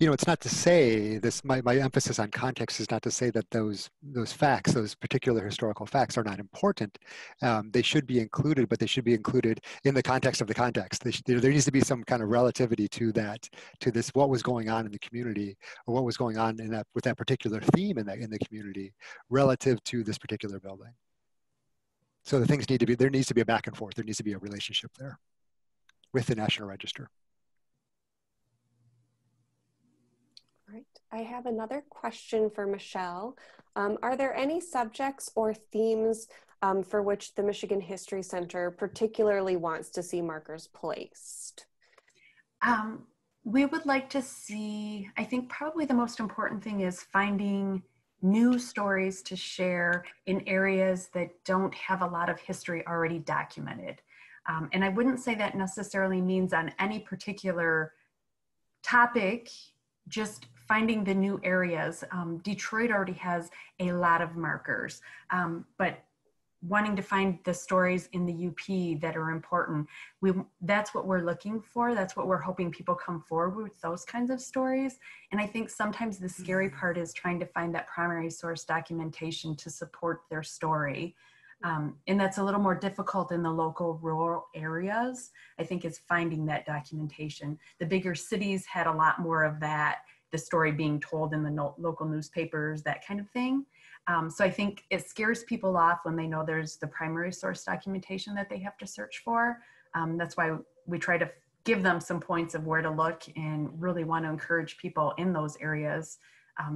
it's not to say this. My emphasis on context is not to say that those facts, those particular historical facts, are not important. They should be included, but they should be included in the context of the context. There needs to be some kind of relativity to that, to this, what was going on in the community, or what was going on with that particular theme in the community, relative to this particular building. So the things there needs to be a back and forth. There needs to be a relationship there with the National Register. All right, I have another question for Michelle. Are there any subjects or themes for which the Michigan History Center particularly wants to see markers placed? We would like to see, I think probably the most important thing is finding new stories to share in areas that don't have a lot of history already documented. And I wouldn't say that necessarily means on any particular topic, just finding the new areas. Detroit already has a lot of markers, but wanting to find the stories in the UP that are important. That's what we're looking for. That's what we're hoping people come forward with, those kinds of stories. And I think sometimes the scary part is trying to find that primary source documentation to support their story. And that's a little more difficult in the local rural areas. I think it's finding that documentation. The bigger cities had a lot more of that, the story being told in the local newspapers, that kind of thing. So I think it scares people off when they know there's the primary source documentation that they have to search for. That's why we try to give them some points of where to look and really want to encourage people in those areas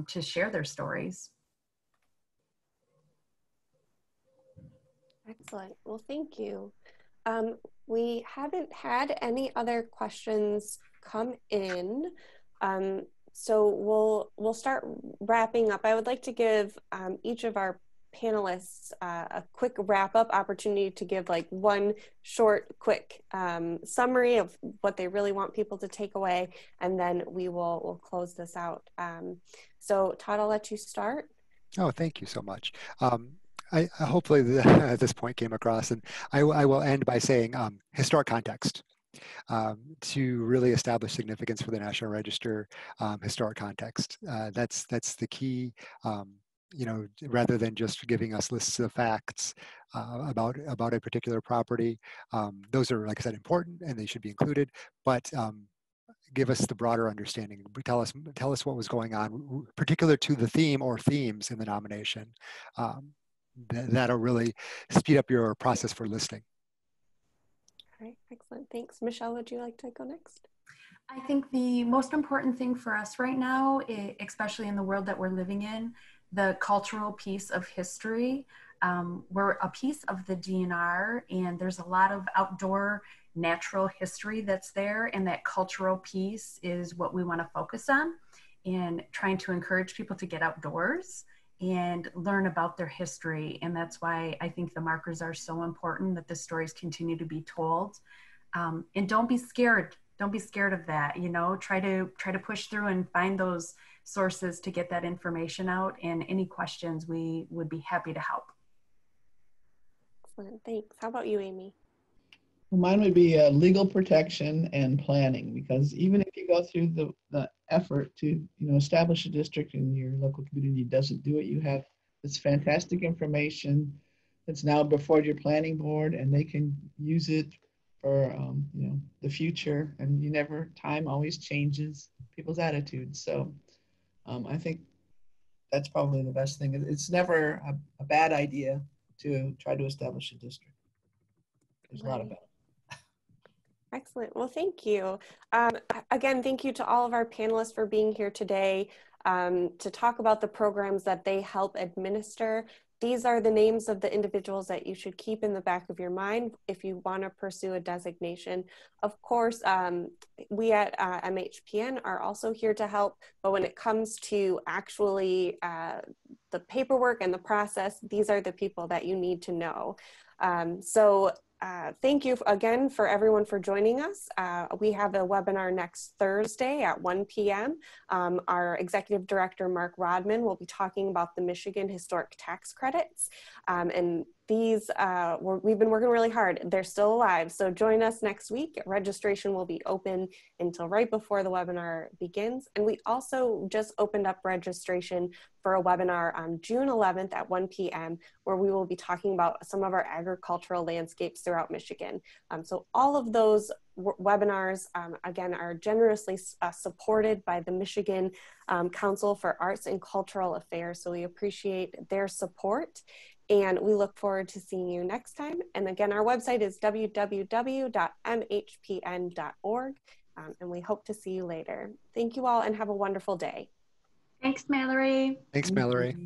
to share their stories. Excellent. Well, thank you. We haven't had any other questions come in. So we'll start wrapping up. I would like to give each of our panelists a quick wrap-up opportunity to give like one short, quick summary of what they really want people to take away, and then we'll close this out. So Todd, I'll let you start. Oh, thank you so much. Hopefully this point came across, and I will end by saying historic context. To really establish significance for the National Register, historic context. That's the key. Rather than just giving us lists of facts about a particular property, those are, like I said, important and they should be included. But give us the broader understanding. Tell us what was going on, particular to the theme or themes in the nomination. That'll really speed up your process for listing. All right, excellent. Thanks. Michelle, would you like to go next? I think the most important thing for us right now, especially in the world that we're living in, the cultural piece of history. We're a piece of the DNR, and there's a lot of outdoor natural history that's there, and that cultural piece is what we want to focus on, and trying to encourage people to get outdoors and learn about their history. And that's why I think the markers are so important, that the stories continue to be told. And don't be scared Don't be scared of that. You know, try to push through and find those sources to get that information out. And any questions, we would be happy to help. Excellent, thanks. How about you, Amy? Well, mine would be legal protection and planning, because even if you go through the effort to establish a district and your local community doesn't do it, you have this fantastic information that's now before your planning board, and they can use it for the future. And time always changes people's attitudes. So I think that's probably the best thing. It's never a bad idea to try to establish a district. There's a lot of benefits. Excellent. Well, thank you. Again, thank you to all of our panelists for being here today to talk about the programs that they help administer. These are the names of the individuals that you should keep in the back of your mind if you want to pursue a designation. Of course, we at MHPN are also here to help, but when it comes to actually the paperwork and the process, these are the people that you need to know. Thank you again for everyone for joining us. We have a webinar next Thursday at 1 p.m. Our Executive Director, Mark Rodman, will be talking about the Michigan Historic Tax Credits. And these, we've been working really hard. They're still alive. So join us next week. Registration will be open until right before the webinar begins. And we also just opened up registration for a webinar on June 11th at 1 p.m. where we will be talking about some of our agricultural landscapes throughout Michigan. So all of those webinars, again, are generously supported by the Michigan Council for Arts and Cultural Affairs. So we appreciate their support. And we look forward to seeing you next time. And again, our website is www.mhpn.org. And we hope to see you later. Thank you all and have a wonderful day. Thanks, Mallory. Thanks, Mallory.